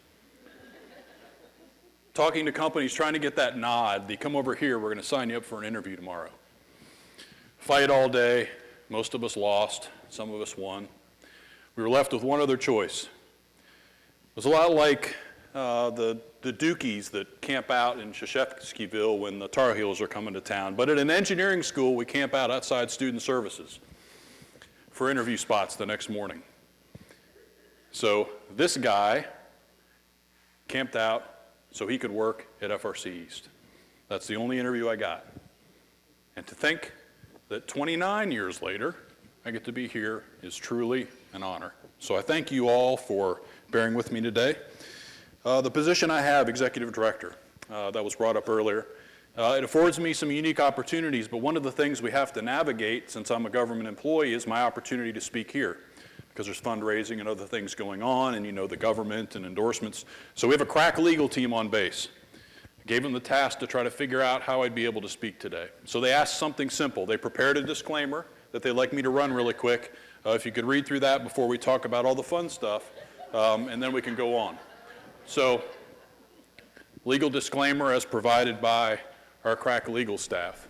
Talking to companies, trying to get that nod, they come over here, we're going to sign you up for an interview tomorrow. Fight all day, most of us lost, some of us won. We were left with one other choice. It was a lot like the Dukies that camp out in Sheshevskyville when the Tar Heels are coming to town. But at an engineering school, we camp out outside student services for interview spots the next morning. So this guy camped out so he could work at FRC East. That's the only interview I got. And to think that 29 years later, I get to be here is truly an honor. So I thank you all for bearing with me today. The position I have, Executive Director, that was brought up earlier, it affords me some unique opportunities, but one of the things we have to navigate, since I'm a government employee, is my opportunity to speak here, because there's fundraising and other things going on, and the government and endorsements. So we have a crack legal team on base. I gave them the task to try to figure out how I'd be able to speak today. So they asked something simple. They prepared a disclaimer that they'd like me to run really quick. If you could read through that before we talk about all the fun stuff, and then we can go on. So, legal disclaimer as provided by our crack legal staff.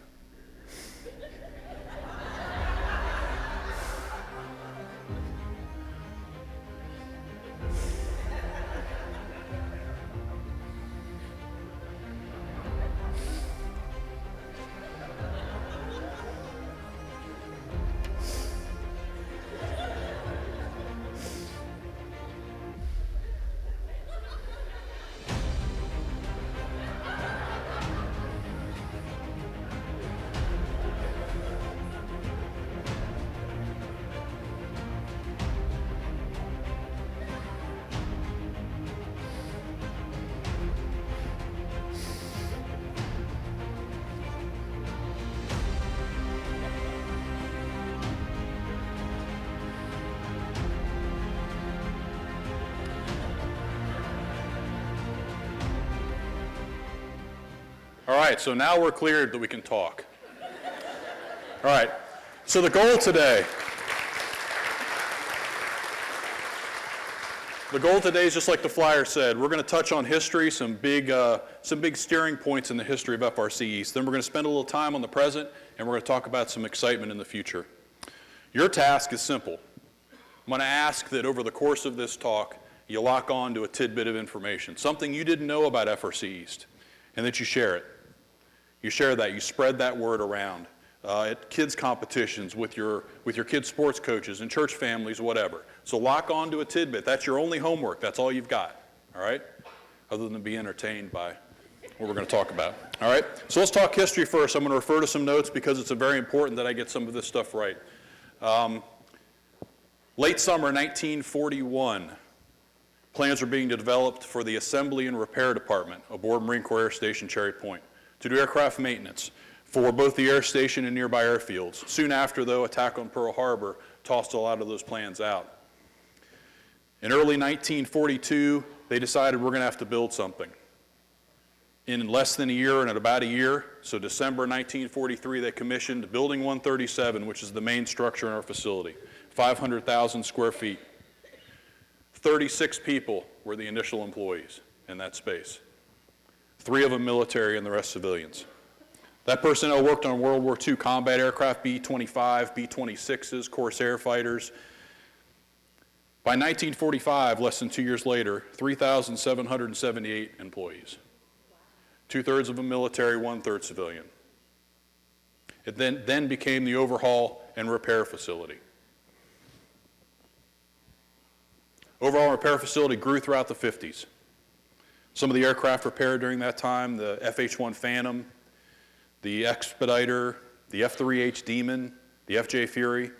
All right, so now we're cleared that we can talk. All right, so the goal today is just like the flyer said. We're going to touch on history, some big steering points in the history of FRC East. Then we're going to spend a little time on the present, and we're going to talk about some excitement in the future. Your task is simple. I'm going to ask that over the course of this talk, you lock on to a tidbit of information, something you didn't know about FRC East. and that you share it. You share that, you spread that word around at kids' competitions with your kids' sports coaches and church families, whatever. So lock on to a tidbit. That's your only homework. That's all you've got, all right? Other than to be entertained by what we're going to talk about, all right? So let's talk history first. I'm going to refer to some notes because it's very important that I get some of this stuff right. Late summer 1941, plans were being developed for the Assembly and Repair Department aboard Marine Corps Air Station Cherry Point to do aircraft maintenance for both the air station and nearby airfields. Soon after, though, attack on Pearl Harbor tossed a lot of those plans out. In early 1942, they decided we're going to have to build something. In less than a year and at about a year, so December 1943, they commissioned Building 137, which is the main structure in our facility, 500,000 square feet. 36 people were the initial employees in that space. 3 of them military and the rest civilians. That personnel worked on World War II combat aircraft, B-25, B-26s, Corsair fighters. By 1945, less than 2 years later, 3,778 employees. 2/3 of them military, 1/3 civilian. It then became the overhaul and repair facility. Overall repair facility grew throughout the 50s. Some of the aircraft repaired during that time, the FH-1 Phantom, the Expediter, the F-3H Demon, the FJ Fury,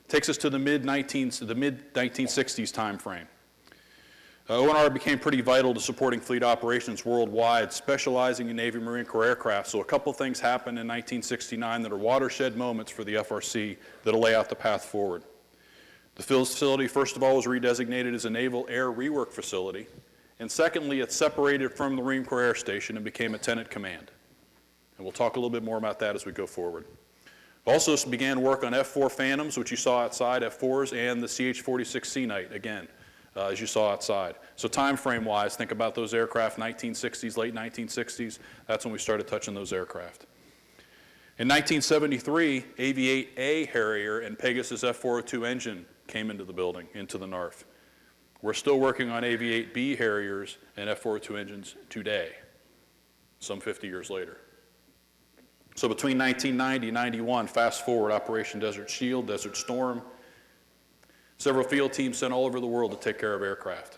takes us to the mid-1960s time frame. ONR became pretty vital to supporting fleet operations worldwide, specializing in Navy Marine Corps aircraft. So a couple things happened in 1969 that are watershed moments for the FRC that'll lay out the path forward. The facility, first of all, was redesignated as a Naval Air Rework Facility. And secondly, it separated from the Marine Corps Air Station and became a tenant command. And we'll talk a little bit more about that as we go forward. Also began work on F-4 Phantoms, which you saw outside, F-4s, and the CH-46 Sea Knight, again, as you saw outside. So time frame-wise, think about those aircraft, 1960s, late 1960s. That's when we started touching those aircraft. In 1973, Aviate-A Harrier and Pegasus F-402 engine came into the building, into the NARF. We're still working on Aviate-B Harriers and F-402 engines today, some 50 years later. So between 1990 and 91, fast forward, Operation Desert Shield, Desert Storm, several field teams sent all over the world to take care of aircraft.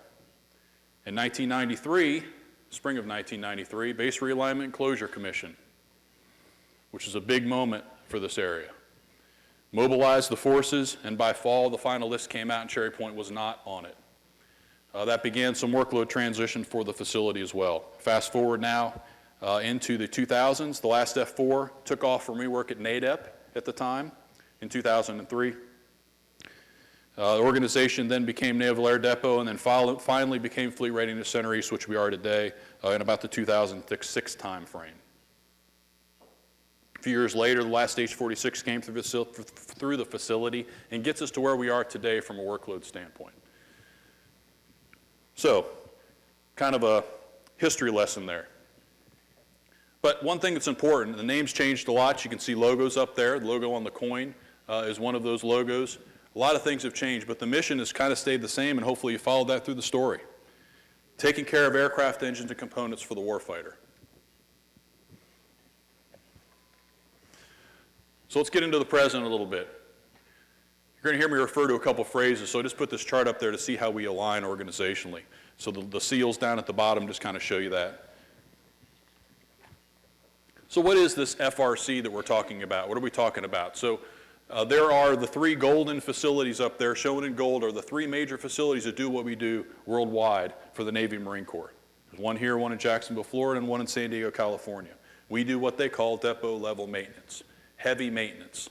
In 1993, spring of 1993, Base Realignment and Closure Commission, which is a big moment for this area. Mobilized the forces, and by fall, the final list came out and Cherry Point was not on it. That began some workload transition for the facility as well. Fast forward now into the 2000s, the last F-4 took off from rework at NADEP at the time in 2003. The organization then became Naval Air Depot and then finally became Fleet Readiness Center East, which we are today, in about the 2006 time frame. A few years later, the last H-46 came through the facility and gets us to where we are today from a workload standpoint. So, kind of a history lesson there. But one thing that's important, the name's changed a lot. You can see logos up there. The logo on the coin is one of those logos. A lot of things have changed, but the mission has kind of stayed the same, and hopefully you followed that through the story. Taking care of aircraft engines and components for the warfighter. So let's get into the present a little bit. You're going to hear me refer to a couple phrases, so I just put this chart up there to see how we align organizationally. So the seals down at the bottom just kind of show you that. So what is this FRC that we're talking about? What are we talking about? So there are the 3 golden facilities up there, shown in gold, are the 3 major facilities that do what we do worldwide for the Navy Marine Corps. There's one here, one in Jacksonville, Florida, and one in San Diego, California. We do what they call depot level maintenance, heavy maintenance.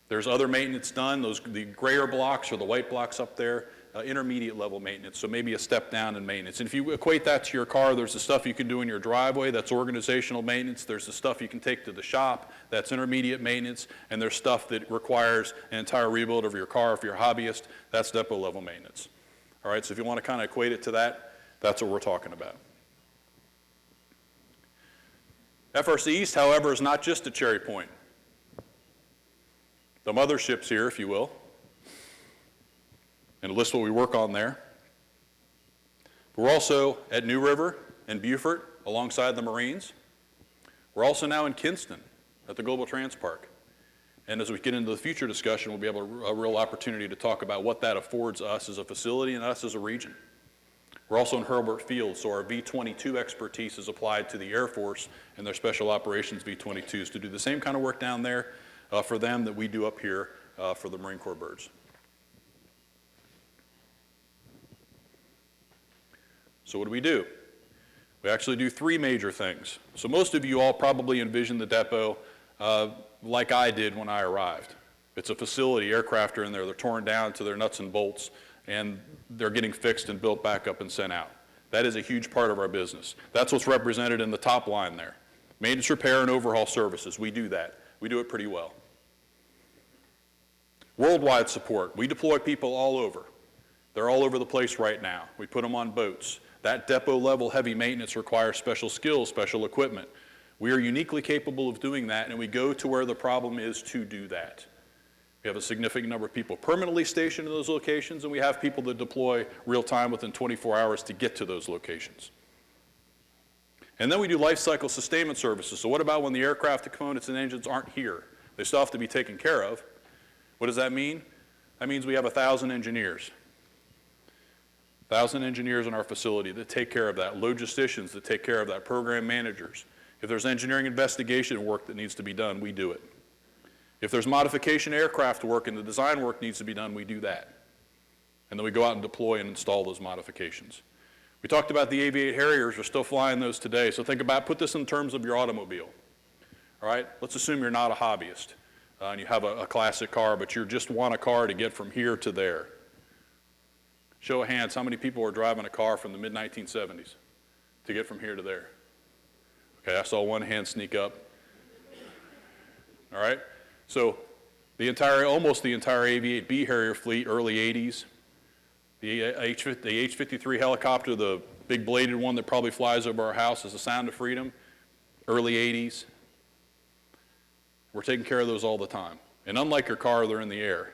There's other maintenance done, the grayer blocks or the white blocks up there, intermediate level maintenance, so maybe a step down in maintenance. And if you equate that to your car, there's the stuff you can do in your driveway, that's organizational maintenance. There's the stuff you can take to the shop, that's intermediate maintenance. And there's stuff that requires an entire rebuild of your car if you're a hobbyist, that's depot level maintenance. All right, so if you want to kind of equate it to that, that's what we're talking about. FRC East, however, is not just a Cherry Point. The mothership's here, if you will, and list what we work on there. But we're also at New River and Beaufort alongside the Marines. We're also now in Kinston at the Global Trans Park. And as we get into the future discussion, we'll be able to a real opportunity to talk about what that affords us as a facility and us as a region. We're also in Hurlburt Field, so our V-22 expertise is applied to the Air Force and their Special Operations V-22s to do the same kind of work down there for them that we do up here for the Marine Corps birds. So what do? We actually do three major things. So most of you all probably envision the depot like I did when I arrived. It's a facility, aircraft are in there, they're torn down to their nuts and bolts, and they're getting fixed and built back up and sent out. That is a huge part of our business. That's what's represented in the top line there. Maintenance, repair, and overhaul services, we do that. We do it pretty well. Worldwide support, we deploy people all over. They're all over the place right now. We put them on boats. That depot level heavy maintenance requires special skills, special equipment. We are uniquely capable of doing that, and we go to where the problem is to do that. We have a significant number of people permanently stationed in those locations, and we have people that deploy real time within 24 hours to get to those locations. And then we do life cycle sustainment services. So what about when the aircraft, the components, and engines aren't here? They still have to be taken care of. What does that mean? That means we have 1,000 engineers. 1,000 engineers in our facility that take care of that, logisticians that take care of that, program managers. If there's engineering investigation work that needs to be done, we do it. If there's modification aircraft work and the design work needs to be done, we do that. And then we go out and deploy and install those modifications. We talked about the Aviate Harriers. We're still flying those today. So think about, put this in terms of your automobile. All right, let's assume you're not a hobbyist and you have a classic car, but you just want a car to get from here to there. Show of hands, how many people are driving a car from the mid-1970s to get from here to there? Okay, I saw one hand sneak up. All right, so almost the entire Aviate B Harrier fleet, early 80s. The H-53 helicopter, the big bladed one that probably flies over our house, is the Sound of Freedom, early 80s. We're taking care of those all the time. And unlike your car, they're in the air.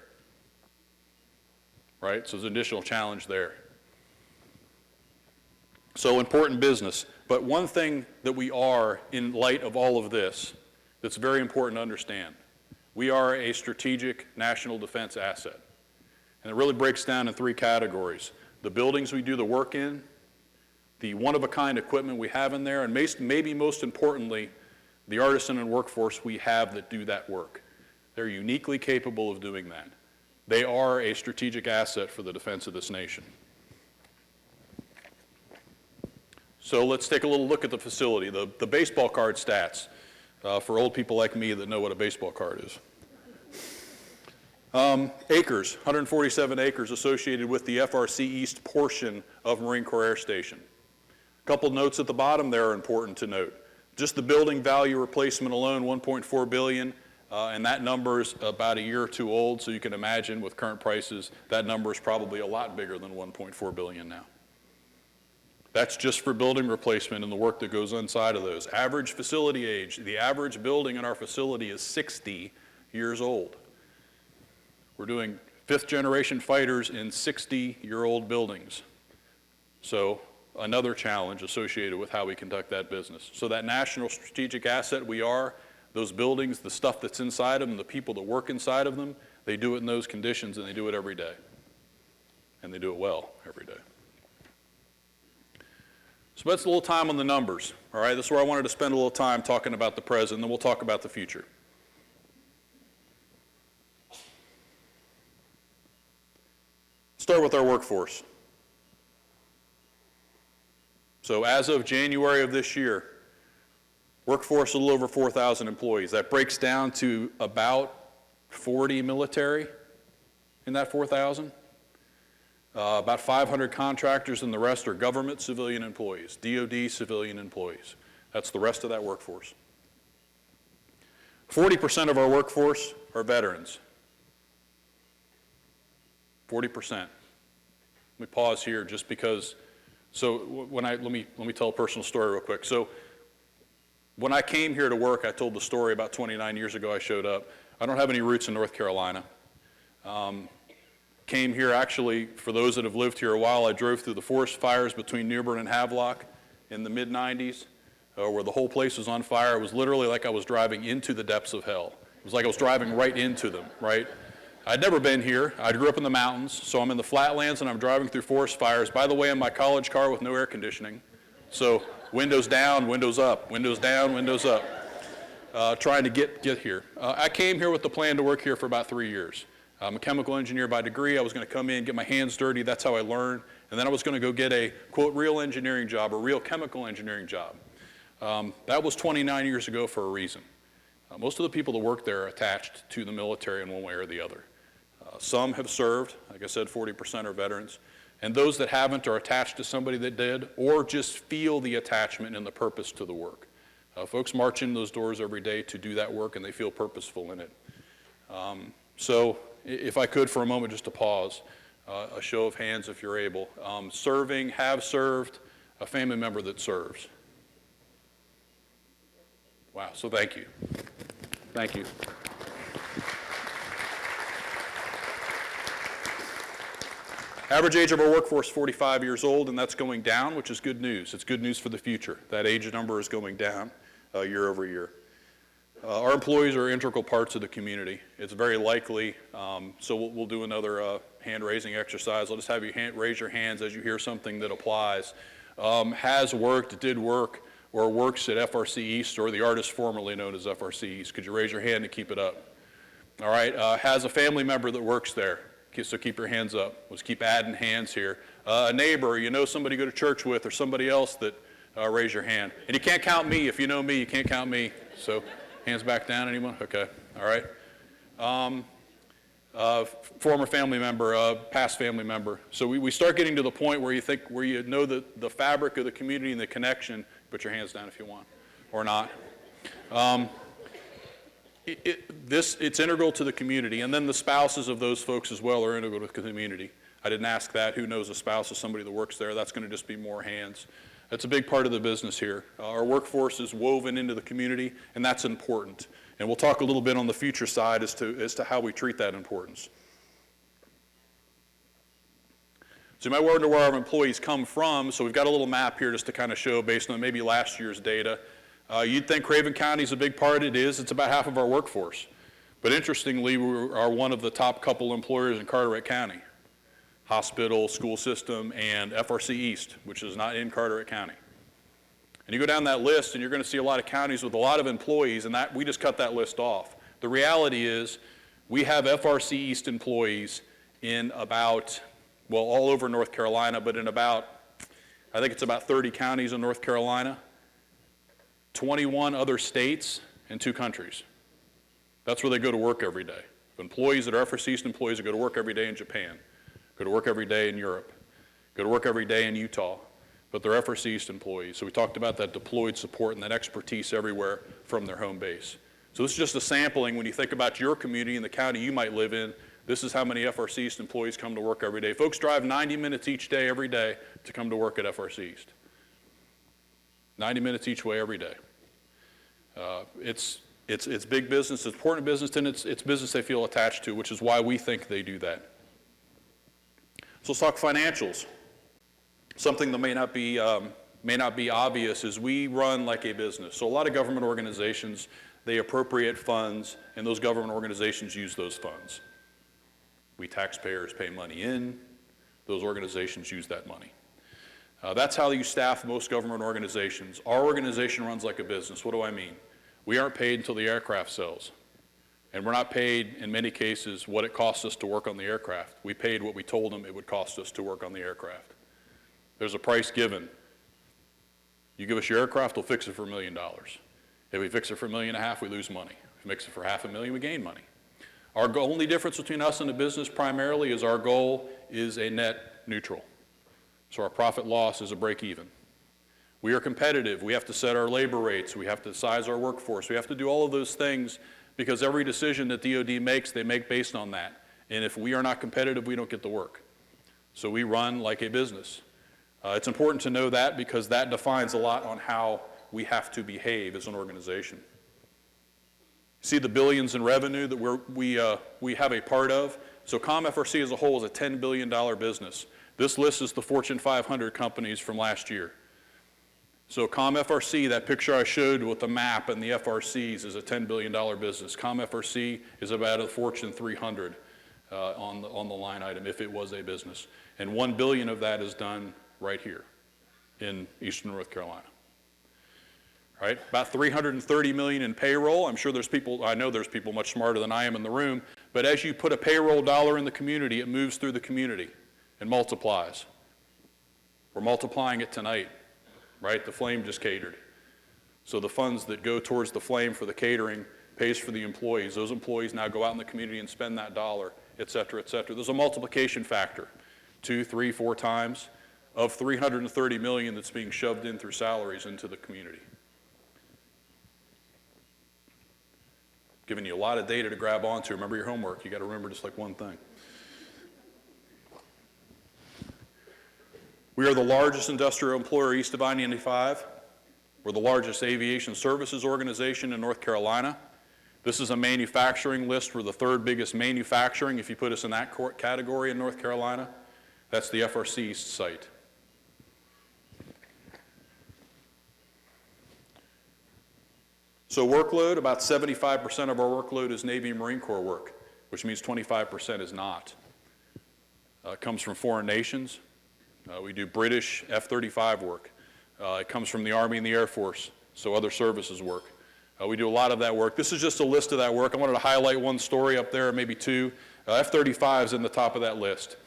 Right, so there's an additional challenge there. So important business. But one thing that we are, in light of all of this, that's very important to understand. We are a strategic national defense asset. And it really breaks down in three categories. The buildings we do the work in, the one-of-a-kind equipment we have in there, and maybe most importantly, the artisan and workforce we have that do that work. They're uniquely capable of doing that. They are a strategic asset for the defense of this nation. So let's take a little look at the facility, the baseball card stats for old people like me that know what a baseball card is. Acres, 147 acres associated with the FRC East portion of Marine Corps Air Station. A couple notes at the bottom there are important to note. Just the building value replacement alone, $1.4 billion, and that number is about a year or two old, so you can imagine with current prices, that number is probably a lot bigger than $1.4 billion now. That's just for building replacement and the work that goes inside of those. Average facility age, the average building in our facility is 60 years old. We're doing 5th generation fighters in 60-year-old buildings. So another challenge associated with how we conduct that business. So that national strategic asset we are, those buildings, the stuff that's inside of them, the people that work inside of them, they do it in those conditions and they do it every day. And they do it well every day. So that's a little time on the numbers, all right? This is where I wanted to spend a little time talking about the present, and then we'll talk about the future. Start with our workforce. So as of January of this year, workforce a little over 4,000 employees. That breaks down to about 40 military in that 4,000. About 500 contractors, and the rest are government civilian employees, DOD civilian employees. That's the rest of that workforce. 40% of our workforce are veterans. 40%. Let me pause here just because, let me tell a personal story real quick. So when I came here to work, I told the story about 29 years ago I showed up. I don't have any roots in North Carolina. Came here actually, for those that have lived here a while, I drove through the forest fires between New Bern and Havelock in the mid-90s. where the whole place was on fire. It was literally like I was driving into the depths of hell. It was like I was driving right into them, right? I'd never been here. I grew up in the mountains, so I'm in the flatlands and I'm driving through forest fires. By the way, in my college car with no air conditioning. So windows down, windows up, windows down, windows up, trying to get here. I came here with the plan to work here for about 3 years. I'm a chemical engineer by degree. I was going to come in, get my hands dirty. That's how I learned. And then I was going to go get a, quote, real engineering job, a real chemical engineering job. That was 29 years ago for a reason. Most of the people that work there are attached to the military in one way or the other. Some have served, like I said, 40% are veterans. And those that haven't are attached to somebody that did, or just feel the attachment and the purpose to the work. Folks march in those doors every day to do that work, and they feel purposeful in it. So if I could for a moment just to pause, a show of hands if you're able. Serving, have served, a family member that serves. Wow, so thank you. Thank you. Average age of our workforce is 45 years old, and that's going down, which is good news. It's good news for the future. That age number is going down year over year. Our employees are integral parts of the community. It's very likely, so we'll do another hand-raising exercise. I'll just have you raise your hands as you hear something that applies. Has worked, did work, or works at FRC East, or the artist formerly known as FRC East. Could you raise your hand and keep it up? All right, has a family member that works there. So keep your hands up. Let's keep adding hands here. A neighbor, you know somebody you go to church with, or somebody else that raise your hand. And you can't count me. If you know me, you can't count me. So hands back down, anyone? Okay, all right. Former family member, past family member. So we start getting to the point where you know the fabric of the community and the connection. Put your hands down if you want, or not. It's integral to the community, and then the spouses of those folks as well are integral to the community. I didn't ask that. Who knows a spouse of somebody that works there? That's going to just be more hands. That's a big part of the business here. Our workforce is woven into the community, and that's important. And we'll talk a little bit on the future side as to how we treat that importance. So you might wonder where our employees come from. So we've got a little map here just to kind of show based on maybe last year's data. You'd think Craven County is a big part. It is. It's about half of our workforce. But interestingly, we are one of the top couple employers in Carteret County. Hospital, school system, and FRC East, which is not in Carteret County. And you go down that list, and you're going to see a lot of counties with a lot of employees, and we just cut that list off. The reality is we have FRC East employees in about, well, all over North Carolina, but in about, I think it's about 30 counties in North Carolina, 21 other states, and 2 countries. That's where they go to work every day. Employees that are FRC East employees that go to work every day in Japan, go to work every day in Europe, go to work every day in Utah, but they're FRC East employees. So we talked about that deployed support and that expertise everywhere from their home base. So this is just a sampling. When you think about your community and the county you might live in, this is how many FRC East employees come to work every day. Folks drive 90 minutes each day, every day, to come to work at FRC East. 90 minutes each way every day. It's big business, it's important business, and it's business they feel attached to, which is why we think they do that. So let's talk financials. Something that may not be obvious is we run like a business. So a lot of government organizations, they appropriate funds, and those government organizations use those funds. We taxpayers pay money in, those organizations use that money. That's how you staff most government organizations. Our organization runs like a business. What do I mean? We aren't paid until the aircraft sells. And we're not paid, in many cases, what it costs us to work on the aircraft. We paid what we told them it would cost us to work on the aircraft. There's a price given. You give us your aircraft, we'll fix it for $1 million. If we fix it for $1.5 million, we lose money. If we fix it for $500,000, we gain money. Our only difference between us and the business primarily is our goal is a net neutral. So our profit loss is a break even. We are competitive. We have to set our labor rates. We have to size our workforce. We have to do all of those things because every decision that DOD makes, they make based on that. And if we are not competitive, we don't get the work. So we run like a business. It's important to know that because that defines a lot on how we have to behave as an organization. See the billions in revenue that we have a part of. So ComFRC as a whole is a $10 billion business. This list is the Fortune 500 companies from last year. So ComFRC, that picture I showed with the map and the FRCs, is a $10 billion business. ComFRC is about a Fortune 300 on the line item if it was a business. And $1 billion of that is done right here in Eastern North Carolina. Right? About $330 million in payroll. I'm sure there's people, I know there's people much smarter than I am in the room, but as you put a payroll dollar in the community, it moves through the community and multiplies. We're multiplying it tonight, right? The Flame just catered. So the funds that go towards the Flame for the catering pays for the employees. Those employees now go out in the community and spend that dollar, et cetera, et cetera. There's a multiplication factor, 2, 3, 4 times of $330 million that's being shoved in through salaries into the community. Giving you a lot of data to grab onto. Remember your homework. You got to remember just like one thing. We are the largest industrial employer east of I-95. We're the largest aviation services organization in North Carolina. This is a manufacturing list. We're the 3rd biggest manufacturing, if you put us in that category in North Carolina. That's the FRC East site. So workload, about 75% of our workload is Navy and Marine Corps work, which means 25% is not. It comes from foreign nations. We do British F-35 work. It comes from the Army and the Air Force, so other services work. We do a lot of that work. This is just a list of that work. I wanted to highlight one story up there, maybe 2. F-35 is in the top of that list.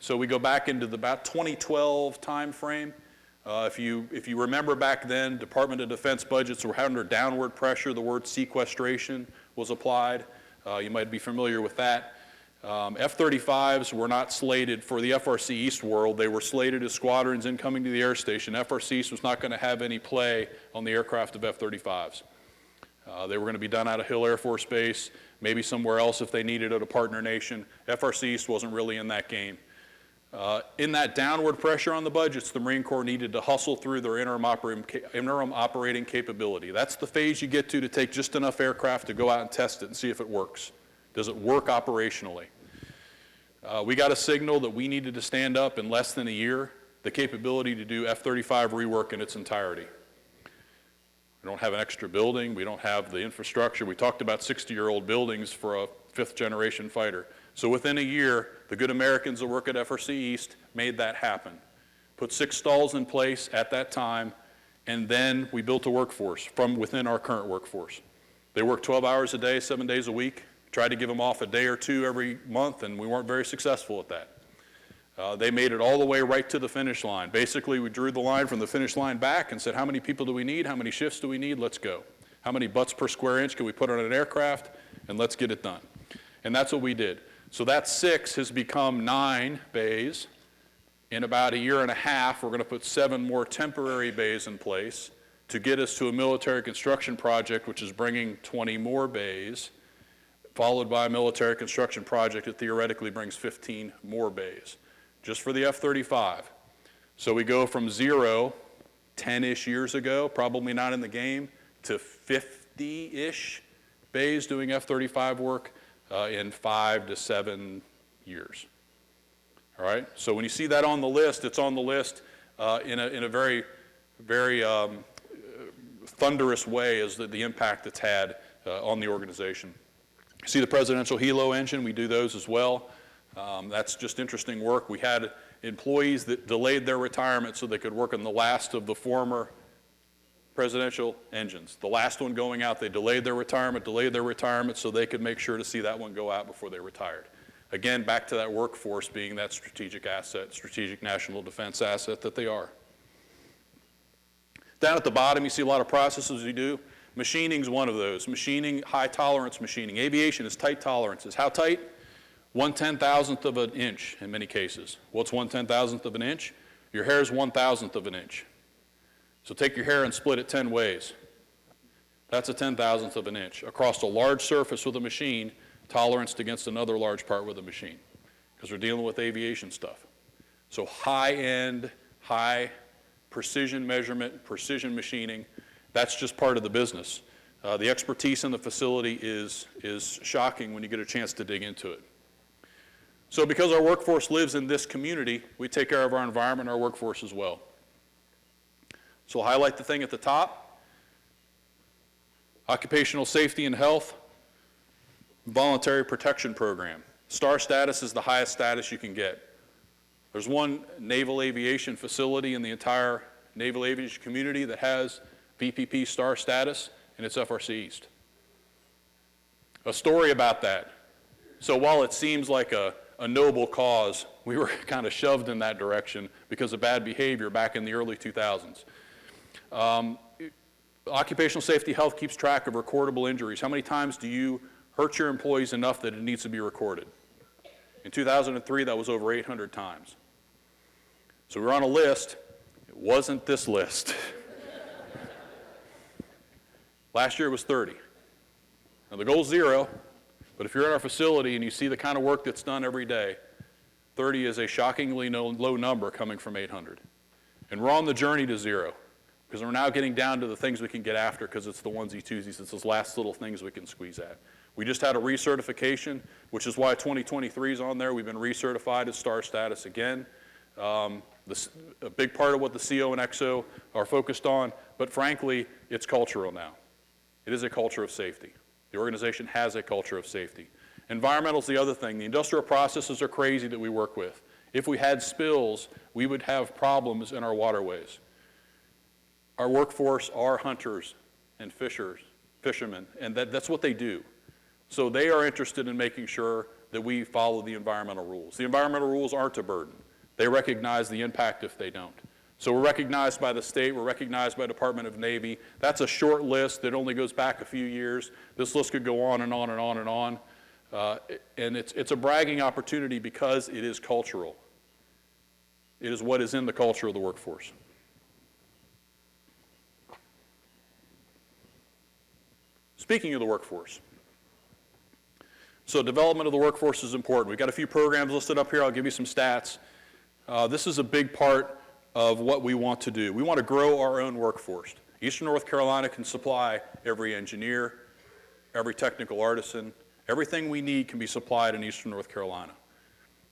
So we go back into the about 2012 time frame. If you remember back then, Department of Defense budgets were under downward pressure. The word sequestration was applied. You might be familiar with that. F-35s were not slated for the FRC East world. They were slated as squadrons incoming to the air station. FRC East was not going to have any play on the aircraft of F-35s. They were going to be done out of Hill Air Force Base, maybe somewhere else if they needed it, a partner nation. FRC East wasn't really in that game. In that downward pressure on the budgets, the Marine Corps needed to hustle through their interim operating capability. That's the phase you get to take just enough aircraft to go out and test it and see if it works. Does it work operationally? We got a signal that we needed to stand up in less than a year the capability to do F-35 rework in its entirety. We don't have an extra building. We don't have the infrastructure. We talked about 60-year-old buildings for a 5th-generation fighter. So within a year, the good Americans that work at FRC East made that happen. Put 6 stalls in place at that time, and then we built a workforce from within our current workforce. They work 12 hours a day, 7 days a week. Tried to give them off a day or 2 every month, and we weren't very successful at that. They made it all the way right to the finish line. Basically, we drew the line from the finish line back and said, how many people do we need? How many shifts do we need? Let's go. How many butts per square inch can we put on an aircraft? And let's get it done. And that's what we did. So that 6 has become 9 bays. In about a year and a half, we're going to put 7 more temporary bays in place to get us to a military construction project, which is bringing 20 more bays, followed by a military construction project that theoretically brings 15 more bays, just for the F-35. So we go from 0, 10-ish years ago, probably not in the game, to 50-ish bays doing F-35 work in 5 to 7 years. All right, so when you see that on the list, it's on the list in a very, very thunderous way as the impact it's had on the organization. You see the presidential helo engine, we do those as well. That's just interesting work. We had employees that delayed their retirement so they could work on the last of the former presidential engines. The last one going out, they delayed their retirement so they could make sure to see that one go out before they retired. Again, back to that workforce being that strategic asset, strategic national defense asset that they are. Down at the bottom, you see a lot of processes we do. Machining is one of those. Machining, high tolerance machining. Aviation is tight tolerances. How tight? 1/10,000th of an inch in many cases. What's 1/10,000th of an inch? Your hair is 1,000th of an inch. So take your hair and split it 10 ways. That's a 10,000th of an inch. Across a large surface with a machine, toleranced against another large part with a machine, because we're dealing with aviation stuff. So high-end, high precision measurement, precision machining, that's just part of the business. The expertise in the facility is shocking when you get a chance to dig into it. So because our workforce lives in this community, we take care of our environment and our workforce as well. So I'll highlight the thing at the top. Occupational Safety and Health Voluntary Protection Program. STAR status is the highest status you can get. There's one naval aviation facility in the entire naval aviation community that has VPP STAR status, and it's FRC East. A story about that. So while it seems like a noble cause, we were kind of shoved in that direction because of bad behavior back in the early 2000s. Occupational Safety Health keeps track of recordable injuries. How many times do you hurt your employees enough that it needs to be recorded? In 2003, that was over 800 times. So we were on a list. It wasn't this list. Last year it was 30. Now the goal's 0, but if you're in our facility and you see the kind of work that's done every day, 30 is a shockingly low number coming from 800. And we're on the journey to 0, because we're now getting down to the things we can get after, because it's the onesie twosies, it's those last little things we can squeeze at. We just had a recertification, which is why 2023 is on there. We've been recertified as STAR status again. A big part of what the CO and XO are focused on, but frankly, it's cultural now. It is a culture of safety. The organization has a culture of safety. Environmental is the other thing. The industrial processes are crazy that we work with. If we had spills, we would have problems in our waterways. Our workforce are hunters and fishermen, and that's what they do. So they are interested in making sure that we follow the environmental rules. The environmental rules aren't a burden. They recognize the impact if they don't. So we're recognized by the state, we're recognized by Department of Navy. That's a short list that only goes back a few years. This list could go on and on and on and on. And it's a bragging opportunity because it is cultural. It is what is in the culture of the workforce. Speaking of the workforce, so development of the workforce is important. We've got a few programs listed up here. I'll give you some stats. This is a big part of what we want to do. We want to grow our own workforce. Eastern North Carolina can supply every engineer, every technical artisan. Everything we need can be supplied in Eastern North Carolina.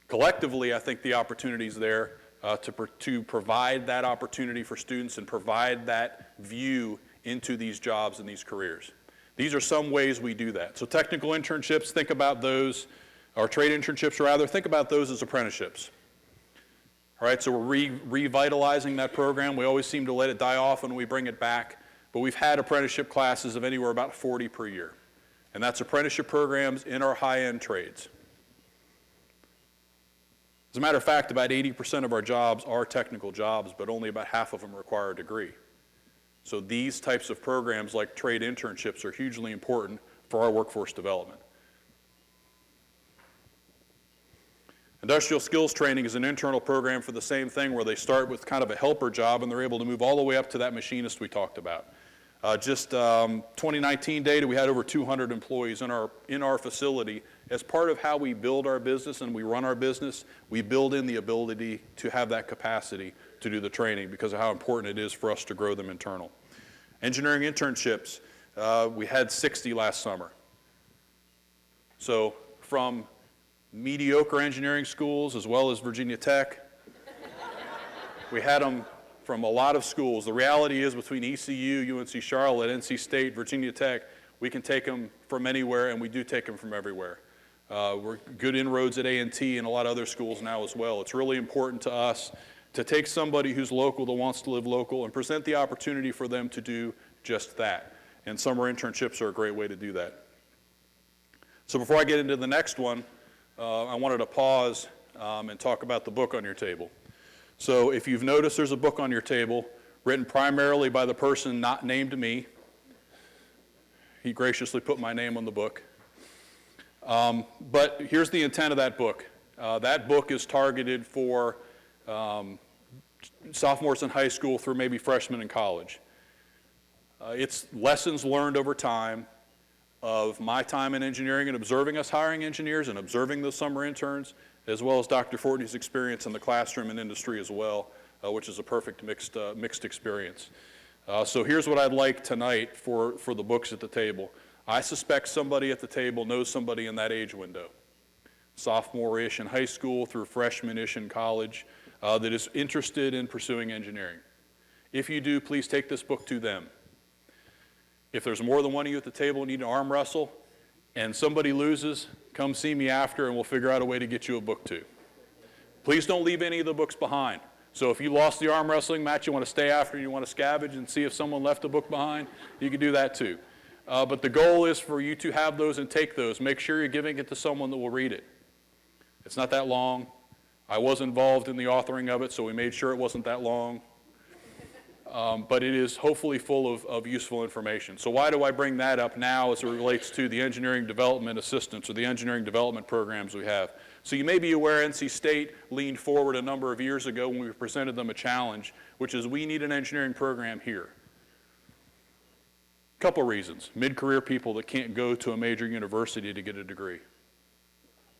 Collectively, I think the opportunity is there to provide that opportunity for students and provide that view into these jobs and these careers. These are some ways we do that. So technical internships, think about those, or trade internships rather, think about those as apprenticeships. All right, so we're revitalizing that program. We always seem to let it die off when we bring it back, but we've had apprenticeship classes of anywhere about 40 per year. And that's apprenticeship programs in our high-end trades. As a matter of fact, about 80% of our jobs are technical jobs, but only about half of them require a degree. So these types of programs like trade internships are hugely important for our workforce development. Industrial skills training is an internal program for the same thing, where they start with kind of a helper job and they're able to move all the way up to that machinist we talked about. 2019 data, we had over 200 employees in our facility. As part of how we build our business and we run our business, we build in the ability to have that capacity to do the training because of how important it is for us to grow them internal. Engineering internships, we had 60 last summer. So from mediocre engineering schools as well as Virginia Tech, we had them from a lot of schools. The reality is between ECU, UNC Charlotte, NC State, Virginia Tech, we can take them from anywhere, and we do take them from everywhere. We're good inroads at A&T and a lot of other schools now as well. It's really important to us to take somebody who's local, that wants to live local, and present the opportunity for them to do just that. And summer internships are a great way to do that. So before I get into the next one, I wanted to pause and talk about the book on your table. So if you've noticed, there's a book on your table written primarily by the person not named me. He graciously put my name on the book. But here's the intent of that book. That book is targeted for sophomores in high school through maybe freshmen in college. It's lessons learned over time of my time in engineering and observing us hiring engineers and observing those summer interns, as well as Dr. Fortney's experience in the classroom and industry as well, which is a perfect mixed experience. So here's what I'd like tonight for the books at the table. I suspect somebody at the table knows somebody in that age window, sophomore-ish in high school through freshman-ish in college, that is interested in pursuing engineering. If you do, please take this book to them. If there's more than one of you at the table and need an arm wrestle, and somebody loses, come see me after and we'll figure out a way to get you a book too. Please don't leave any of the books behind. So if you lost the arm wrestling match, you want to stay after and you want to scavenge and see if someone left a book behind, you can do that too. But the goal is for you to have those and take those. Make sure you're giving it to someone that will read it. It's not that long. I was involved in the authoring of it, so we made sure it wasn't that long. But it is hopefully full of useful information. So why do I bring that up now as it relates to the engineering development assistance or the engineering development programs we have? So you may be aware NC State leaned forward a number of years ago when we presented them a challenge, which is we need an engineering program here. Couple reasons. Mid-career people that can't go to a major university to get a degree.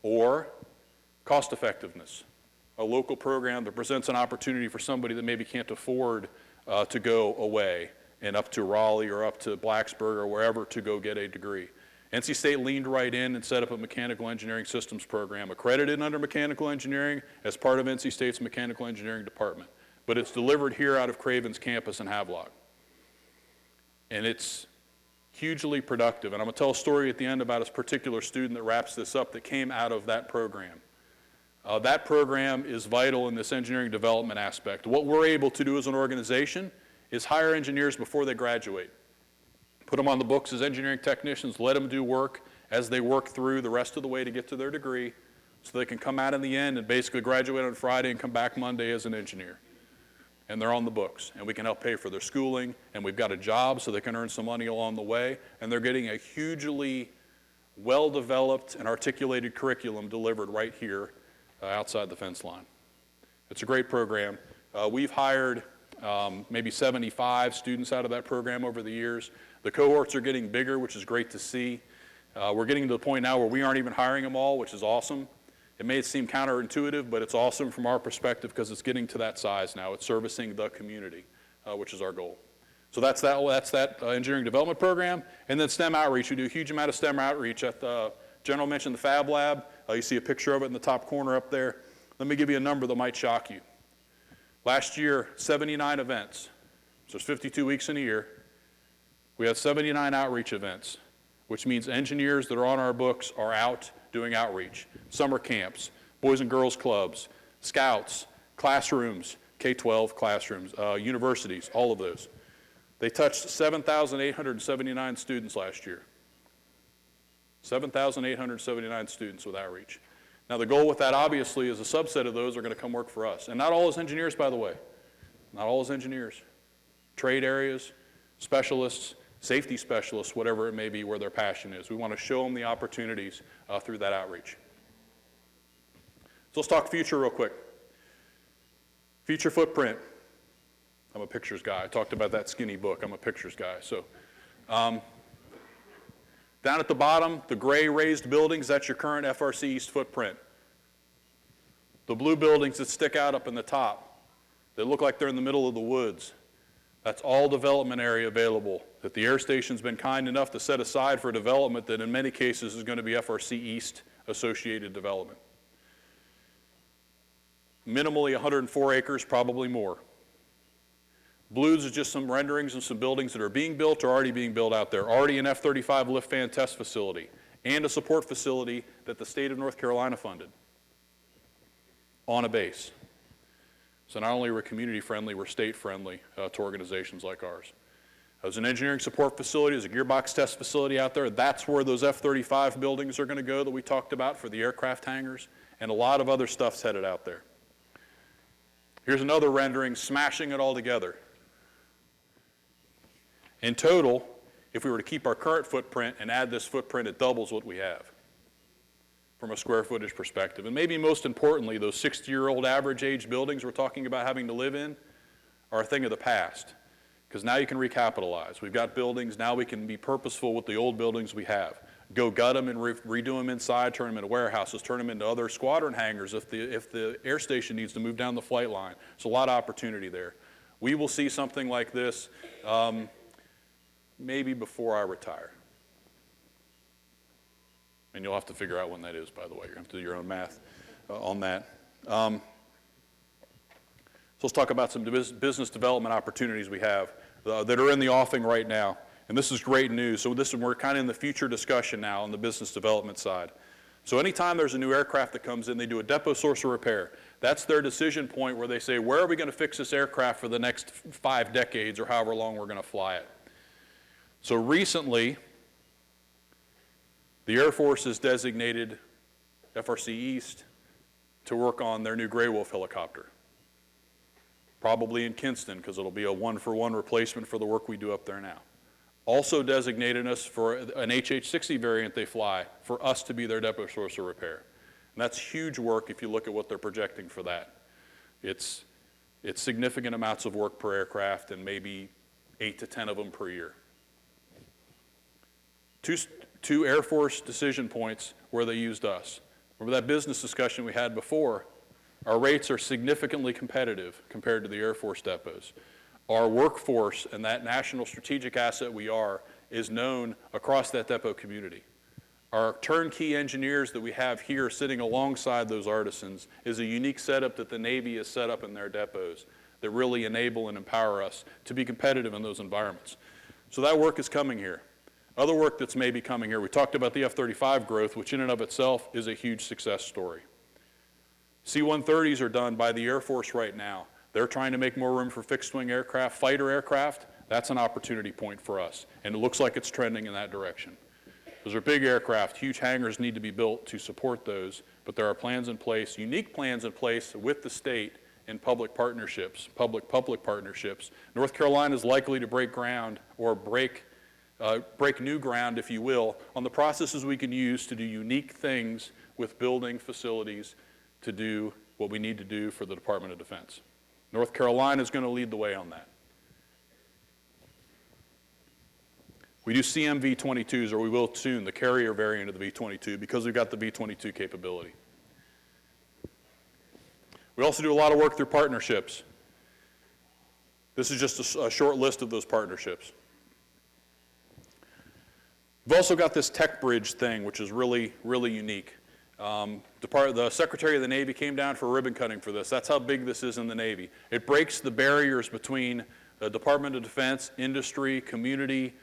Or cost effectiveness. A local program that presents an opportunity for somebody that maybe can't afford to go away and up to Raleigh or up to Blacksburg or wherever to go get a degree. NC State leaned right in and set up a mechanical engineering systems program, accredited under mechanical engineering as part of NC State's mechanical engineering department. But it's delivered here out of Craven's campus in Havelock. And it's hugely productive. And I'm going to tell a story at the end about a particular student that wraps this up that came out of that program. That program is vital in this engineering development aspect. What we're able to do as an organization is hire engineers before they graduate. Put them on the books as engineering technicians, let them do work as they work through the rest of the way to get to their degree so they can come out in the end and basically graduate on Friday and come back Monday as an engineer. And they're on the books, and we can help pay for their schooling, and we've got a job so they can earn some money along the way, and they're getting a hugely well-developed and articulated curriculum delivered right here outside the fence line. It's a great program. We've hired maybe 75 students out of that program over the years. The cohorts are getting bigger, which is great to see. We're getting to the point now where we aren't even hiring them all, which is awesome. It may seem counterintuitive, but it's awesome from our perspective because it's getting to that size now. It's servicing the community, which is our goal. So that's that engineering development program. And then STEM outreach. We do a huge amount of STEM outreach. At the General mentioned the Fab Lab. You see a picture of it in the top corner up there. Let me give you a number that might shock you. Last year, 79 events. So there's 52 weeks in a year. We had 79 outreach events, which means engineers that are on our books are out doing outreach. Summer camps, Boys and Girls Clubs, Scouts, classrooms, K-12 classrooms, universities, all of those. They touched 7,879 students last year. 7,879 students with outreach. Now the goal with that obviously is a subset of those are going to come work for us. And not all as engineers, by the way. Not all as engineers. Trade areas, specialists, safety specialists, whatever it may be where their passion is. We want to show them the opportunities through that outreach. So let's talk future real quick. Future footprint. I'm a pictures guy. I talked about that skinny book. I'm a pictures guy. So down at the bottom, the gray raised buildings, that's your current FRC East footprint. The blue buildings that stick out up in the top, they look like they're in the middle of the woods. That's all development area available that the air station's been kind enough to set aside for development that in many cases is going to be FRC East associated development. Minimally 104 acres, probably more. Blues is just some renderings of some buildings that are being built or already being built out there. Already an F-35 lift fan test facility and a support facility that the state of North Carolina funded on a base. So not only are we community friendly, we're state friendly to organizations like ours. There's an engineering support facility, there's a gearbox test facility out there. That's where those F-35 buildings are going to go that we talked about for the aircraft hangars, and a lot of other stuff's headed out there. Here's another rendering, smashing it all together. In total, if we were to keep our current footprint and add this footprint, it doubles what we have from a square footage perspective. And maybe most importantly, those 60-year-old average age buildings we're talking about having to live in are a thing of the past, because now you can recapitalize. We've got buildings, now we can be purposeful with the old buildings we have. Go gut them and redo them inside, turn them into warehouses, turn them into other squadron hangars if the air station needs to move down the flight line. There's a lot of opportunity there. We will see something like this maybe before I retire. And you'll have to figure out when that is, by the way. You're going to have to do your own math on that. So let's talk about some business development opportunities we have that are in the offing right now. And this is great news. So we're kind of in the future discussion now on the business development side. So anytime there's a new aircraft that comes in, they do a depot source of repair. That's their decision point where they say, where are we going to fix this aircraft for the next 5 decades or however long we're going to fly it? So recently, the Air Force has designated FRC East to work on their new Gray Wolf helicopter, probably in Kinston, because it'll be a one-for-one replacement for the work we do up there now. Also designated us for an HH-60 variant they fly for us to be their depot source of repair. And that's huge work if you look at what they're projecting for that. It's significant amounts of work per aircraft and maybe 8 to 10 of them per year. Two Air Force decision points where they used us. Remember that business discussion we had before? Our rates are significantly competitive compared to the Air Force depots. Our workforce and that national strategic asset we are is known across that depot community. Our turnkey engineers that we have here sitting alongside those artisans is a unique setup that the Navy has set up in their depots that really enable and empower us to be competitive in those environments. So that work is coming here. Other work that's maybe coming here, we talked about the F-35 growth, which in and of itself is a huge success story. C-130s are done by the Air Force right now. They're trying to make more room for fixed-wing aircraft, fighter aircraft. That's an opportunity point for us, and it looks like it's trending in that direction. Those are big aircraft. Huge hangars need to be built to support those, but there are plans in place, unique plans in place with the state in public partnerships, public-public partnerships. North Carolina is likely to break ground or break new ground, if you will, on the processes we can use to do unique things with building facilities to do what we need to do for the Department of Defense. North Carolina is going to lead the way on that. We do CM V-22s, or we will soon, the carrier variant of the V-22, because we've got the V-22 capability. We also do a lot of work through partnerships. This is just a short list of those partnerships. We've also got this tech bridge thing, which is really, really unique. The Secretary of the Navy came down for ribbon cutting for this. That's how big this is in the Navy. It breaks the barriers between the Department of Defense, industry, community,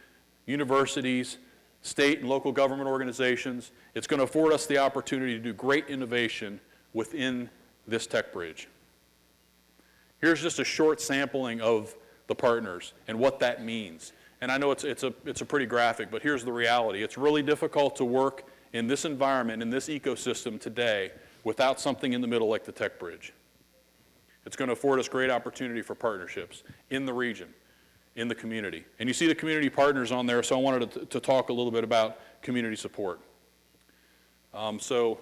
universities, state and local government organizations. It's going to afford us the opportunity to do great innovation within this tech bridge. Here's just a short sampling of the partners and what that means. And I know it's a pretty graphic, but here's the reality. It's really difficult to work in this environment, in this ecosystem today, without something in the middle like the tech bridge. It's going to afford us great opportunity for partnerships in the region, in the community. And you see the community partners on there, so I wanted to talk a little bit about community support. So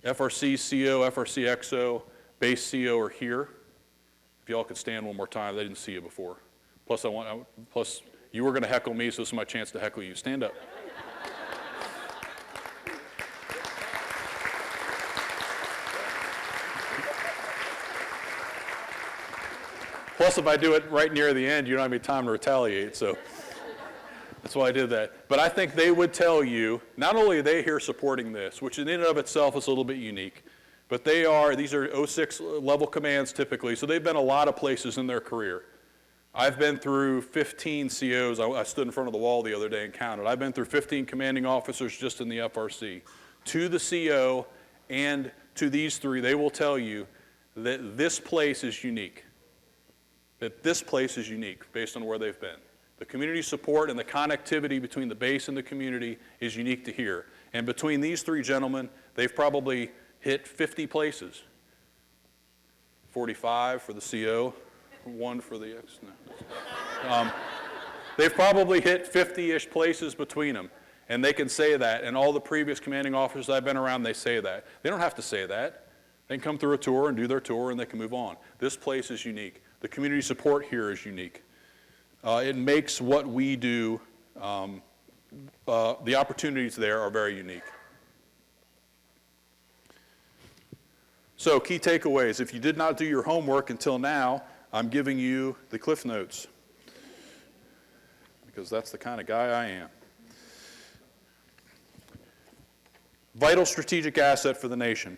FRC CO, FRC XO, base CO are here. If y'all could stand one more time, they didn't see you before. Plus you were going to heckle me, so this is my chance to heckle you. Stand up. Plus, if I do it right near the end, you don't have any time to retaliate, so that's why I did that. But I think they would tell you, not only are they here supporting this, which in and of itself is a little bit unique, but these are 06 level commands typically, so they've been a lot of places in their career. I've been through 15 COs. I stood in front of the wall the other day and counted. I've been through 15 commanding officers just in the FRC. To the CO and to these three, they will tell you that this place is unique. That this place is unique based on where they've been. The community support and the connectivity between the base and the community is unique to here. And between these three gentlemen, they've probably hit 50 places. 45 for the CO. One for the X. No. They've probably hit 50-ish places between them, and they can say that. And all the previous commanding officers I've been around, they say that. They don't have to say that. They can come through a tour and do their tour, and they can move on. This place is unique. The community support here is unique. It makes what we do, the opportunities there are very unique. So key takeaways. If you did not do your homework until now, I'm giving you the Cliff Notes because that's the kind of guy I am. Vital strategic asset for the nation.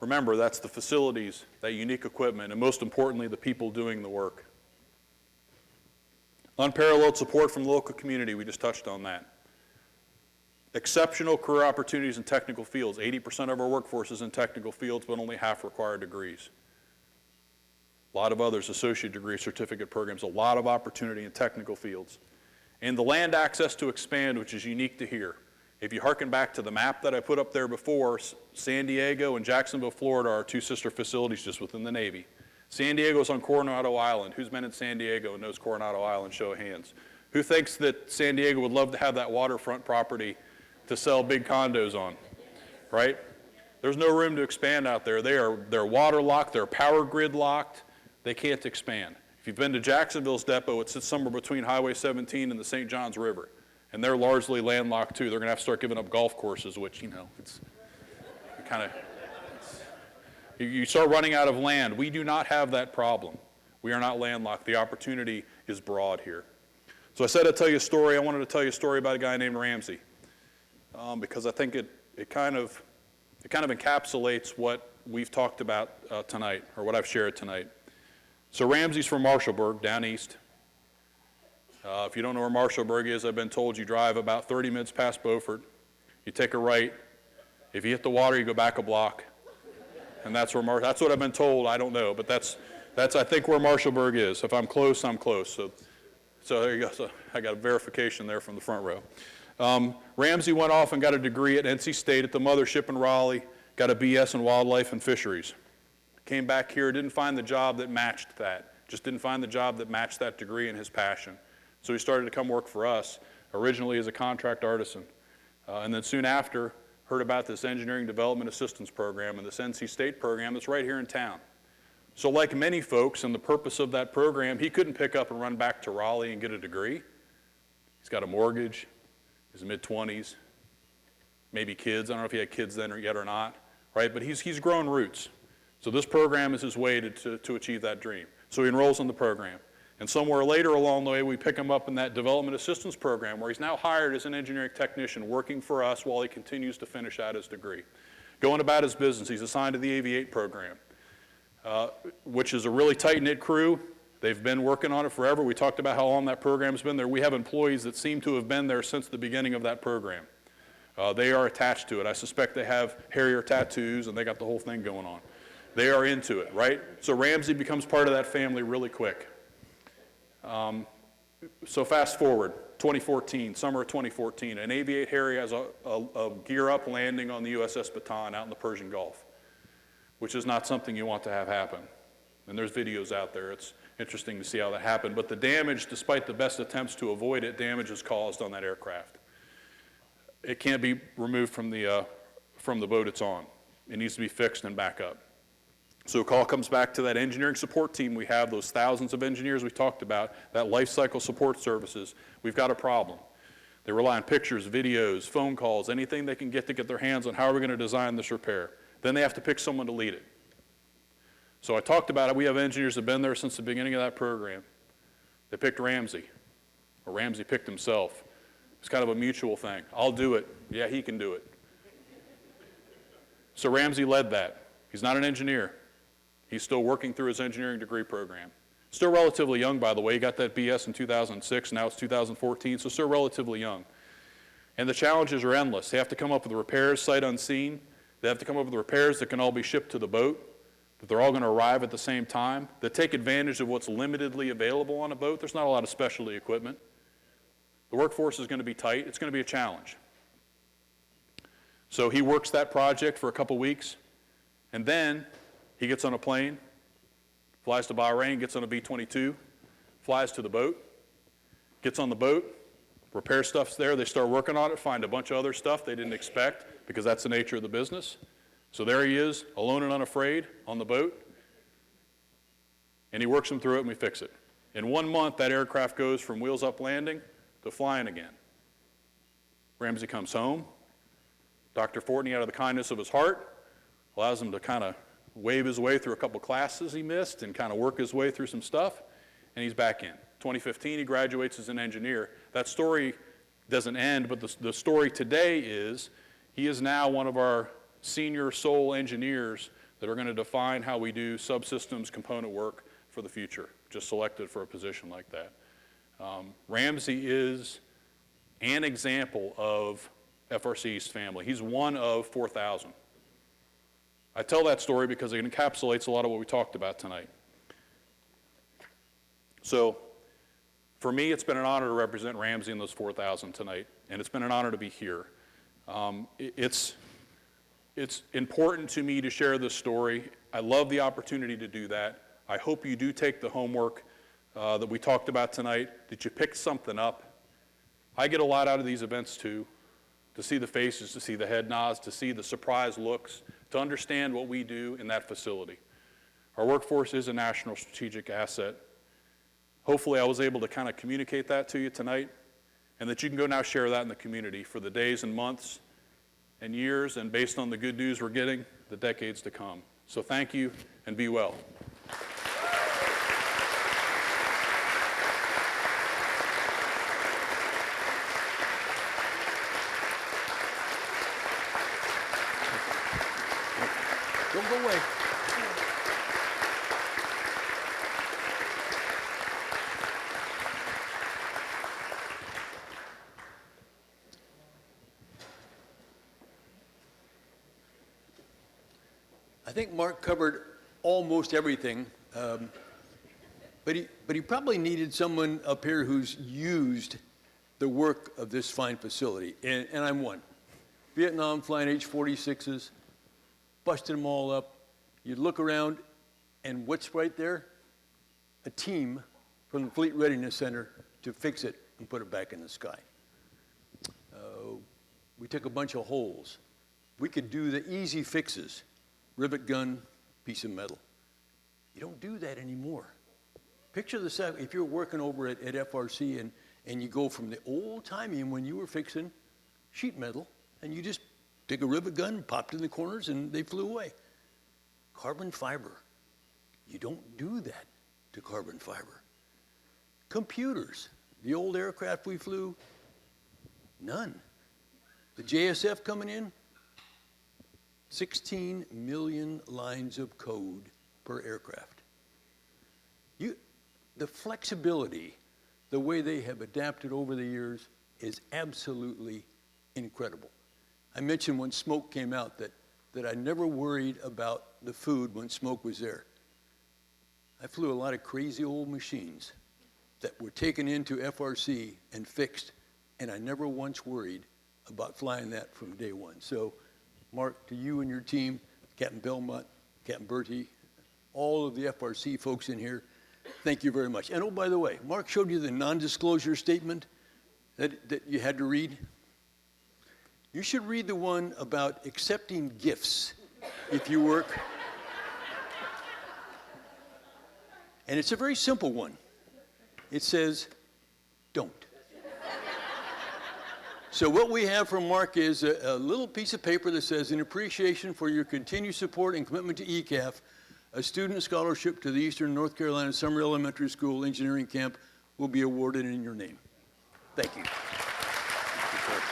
remember, that's the facilities, that unique equipment, and most importantly, the people doing the work. Unparalleled support from the local community, we just touched on that. Exceptional career opportunities in technical fields. 80% of our workforce is in technical fields, but only half require degrees. A lot of others, associate degree, certificate programs, a lot of opportunity in technical fields. And the land access to expand, which is unique to here. If you hearken back to the map that I put up there before, San Diego and Jacksonville, Florida are our two sister facilities just within the Navy. San Diego's on Coronado Island. Who's been in San Diego and knows Coronado Island? Show of hands. Who thinks that San Diego would love to have that waterfront property to sell big condos on, right? There's no room to expand out there. They're water locked, they're power grid locked. They can't expand. If you've been to Jacksonville's depot, it sits somewhere between Highway 17 and the St. Johns River, and they're largely landlocked too. They're going to have to start giving up golf courses, which, it's kind of, you start running out of land. We do not have that problem. We are not landlocked. The opportunity is broad here. So I said I'd tell you a story. I wanted to tell you a story about a guy named Ramsey, because I think it kind of encapsulates what we've talked about tonight, or what I've shared tonight. So Ramsey's from Marshallburg, down east. If you don't know where Marshallburg is, I've been told you drive about 30 minutes past Beaufort. You take a right. If you hit the water, you go back a block. And that's where that's what I've been told. I don't know, but that's I think where Marshallburg is. If I'm close, I'm close. So there you go. So I got a verification there from the front row. Ramsey went off and got a degree at NC State at the mothership in Raleigh, got a BS in wildlife and fisheries. Came back here, didn't find the job that matched that. Just didn't find the job that matched that degree and his passion. So he started to come work for us, originally as a contract artisan. And then soon after, heard about this engineering development assistance program and this NC State program that's right here in town. So like many folks, and the purpose of that program, he couldn't pick up and run back to Raleigh and get a degree. He's got a mortgage, his mid-20s, maybe kids. I don't know if he had kids then or yet or not, right? But he's grown roots. So this program is his way to achieve that dream. So he enrolls in the program. And somewhere later along the way, we pick him up in that development assistance program where he's now hired as an engineering technician working for us while he continues to finish out his degree. Going about his business, he's assigned to the Aviate program, which is a really tight-knit crew. They've been working on it forever. We talked about how long that program's been there. We have employees that seem to have been there since the beginning of that program. They are attached to it. I suspect they have Harrier tattoos and they got the whole thing going on. They are into it, right? So Ramsey becomes part of that family really quick. So fast forward, 2014, summer of 2014, an Aviate Harrier has a gear-up landing on the USS Bataan out in the Persian Gulf, which is not something you want to have happen. And there's videos out there. It's interesting to see how that happened. But the damage, despite the best attempts to avoid it, damage is caused on that aircraft. It can't be removed from the boat it's on. It needs to be fixed and back up. So a call comes back to that engineering support team we have, those thousands of engineers we talked about, that life cycle support services. We've got a problem. They rely on pictures, videos, phone calls, anything they can get to get their hands on how are we going to design this repair. Then they have to pick someone to lead it. So I talked about it. We have engineers that have been there since the beginning of that program. They picked Ramsey, or Ramsey picked himself. It's kind of a mutual thing. I'll do it. Yeah, he can do it. So Ramsey led that. He's not an engineer. He's still working through his engineering degree program. Still relatively young, by the way. He got that BS in 2006. Now it's 2014, so still relatively young. And the challenges are endless. They have to come up with repairs sight unseen. They have to come up with repairs that can all be shipped to the boat, that they're all going to arrive at the same time, that take advantage of what's limitedly available on a boat. There's not a lot of specialty equipment. The workforce is going to be tight. It's going to be a challenge. So he works that project for a couple weeks, and then he gets on a plane, flies to Bahrain, gets on a B-22, flies to the boat, gets on the boat, repair stuff's there. They start working on it, find a bunch of other stuff they didn't expect because that's the nature of the business. So there he is, alone and unafraid, on the boat, and he works them through it and we fix it. In 1 month, that aircraft goes from wheels up landing to flying again. Ramsey comes home. Dr. Fortney, out of the kindness of his heart, allows him to kind of wave his way through a couple classes he missed and kind of work his way through some stuff, and he's back in. 2015, he graduates as an engineer. That story doesn't end, but the story today is he is now one of our senior sole engineers that are going to define how we do subsystems component work for the future, just selected for a position like that. Ramsey is an example of FRC's family. He's one of 4,000. I tell that story because it encapsulates a lot of what we talked about tonight. So for me, it's been an honor to represent Ramsey and those 4,000 tonight, and it's been an honor to be here. It's important to me to share this story. I love the opportunity to do that. I hope you do take the homework that we talked about tonight, that you pick something up. I get a lot out of these events too, to see the faces, to see the head nods, to see the surprised looks, to understand what we do in that facility. Our workforce is a national strategic asset. Hopefully I was able to kind of communicate that to you tonight, and that you can go now share that in the community for the days and months and years, and based on the good news we're getting, the decades to come. So thank you, and be well. Don't go away. I think Mark covered almost everything, but he probably needed someone up here who's used the work of this fine facility, and I'm one. Vietnam flying H-46s, busted them all up. You look around, and what's right there? A team from the Fleet Readiness Center to fix it and put it back in the sky. We took a bunch of holes. We could do the easy fixes, rivet gun, piece of metal. You don't do that anymore. Picture the, if you're working over at FRC and you go from the old timey when you were fixing sheet metal, and you just take a rivet gun, popped in the corners, and they flew away. Carbon fiber. You don't do that to carbon fiber. Computers. The old aircraft we flew, none. The JSF coming in, 16 million lines of code per aircraft. The flexibility, the way they have adapted over the years is absolutely incredible. I mentioned when smoke came out that I never worried about the food when smoke was there. I flew a lot of crazy old machines that were taken into FRC and fixed, and I never once worried about flying that from day one. So, Mark, to you and your team, Captain Belmont, Captain Bertie, all of the FRC folks in here, thank you very much. And oh, by the way, Mark showed you the non-disclosure statement that you had to read. You should read the one about accepting gifts if you work. And it's a very simple one. It says, don't. So what we have from Mark is a little piece of paper that says, in appreciation for your continued support and commitment to ECAF, a student scholarship to the Eastern North Carolina Summer Elementary School Engineering Camp will be awarded in your name. Thank you.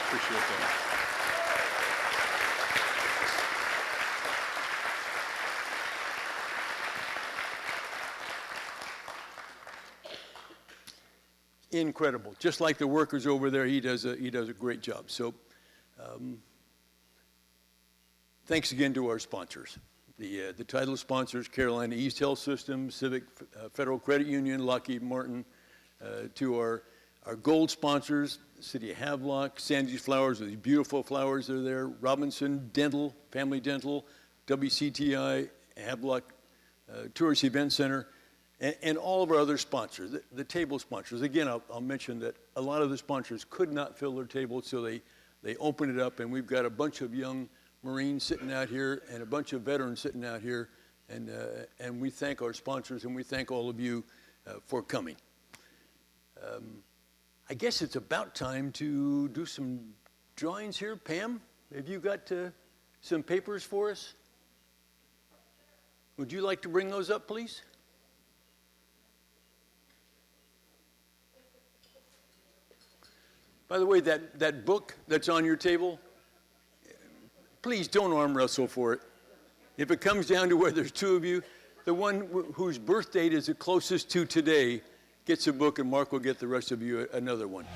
Appreciate that. Incredible. Just like the workers over there, he does a great job. So thanks again to our sponsors. The title sponsors, Carolina East Health System, Civic Federal Credit Union, Lockheed Martin, to our gold sponsors, the City of Havelock, Sandy's Flowers, these beautiful flowers that are there, Robinson Dental, Family Dental, WCTI, Havelock Tourist Event Center, and all of our other sponsors, the table sponsors. Again, I'll mention that a lot of the sponsors could not fill their tables, so they opened it up, and we've got a bunch of young Marines sitting out here and a bunch of veterans sitting out here, and we thank our sponsors and we thank all of you for coming. I guess it's about time to do some drawings here. Pam, have you got some papers for us? Would you like to bring those up, please? By the way, that book that's on your table, please don't arm wrestle for it. If it comes down to where there's two of you, the one whose birth date is the closest to today gets a book, and Mark will get the rest of you another one.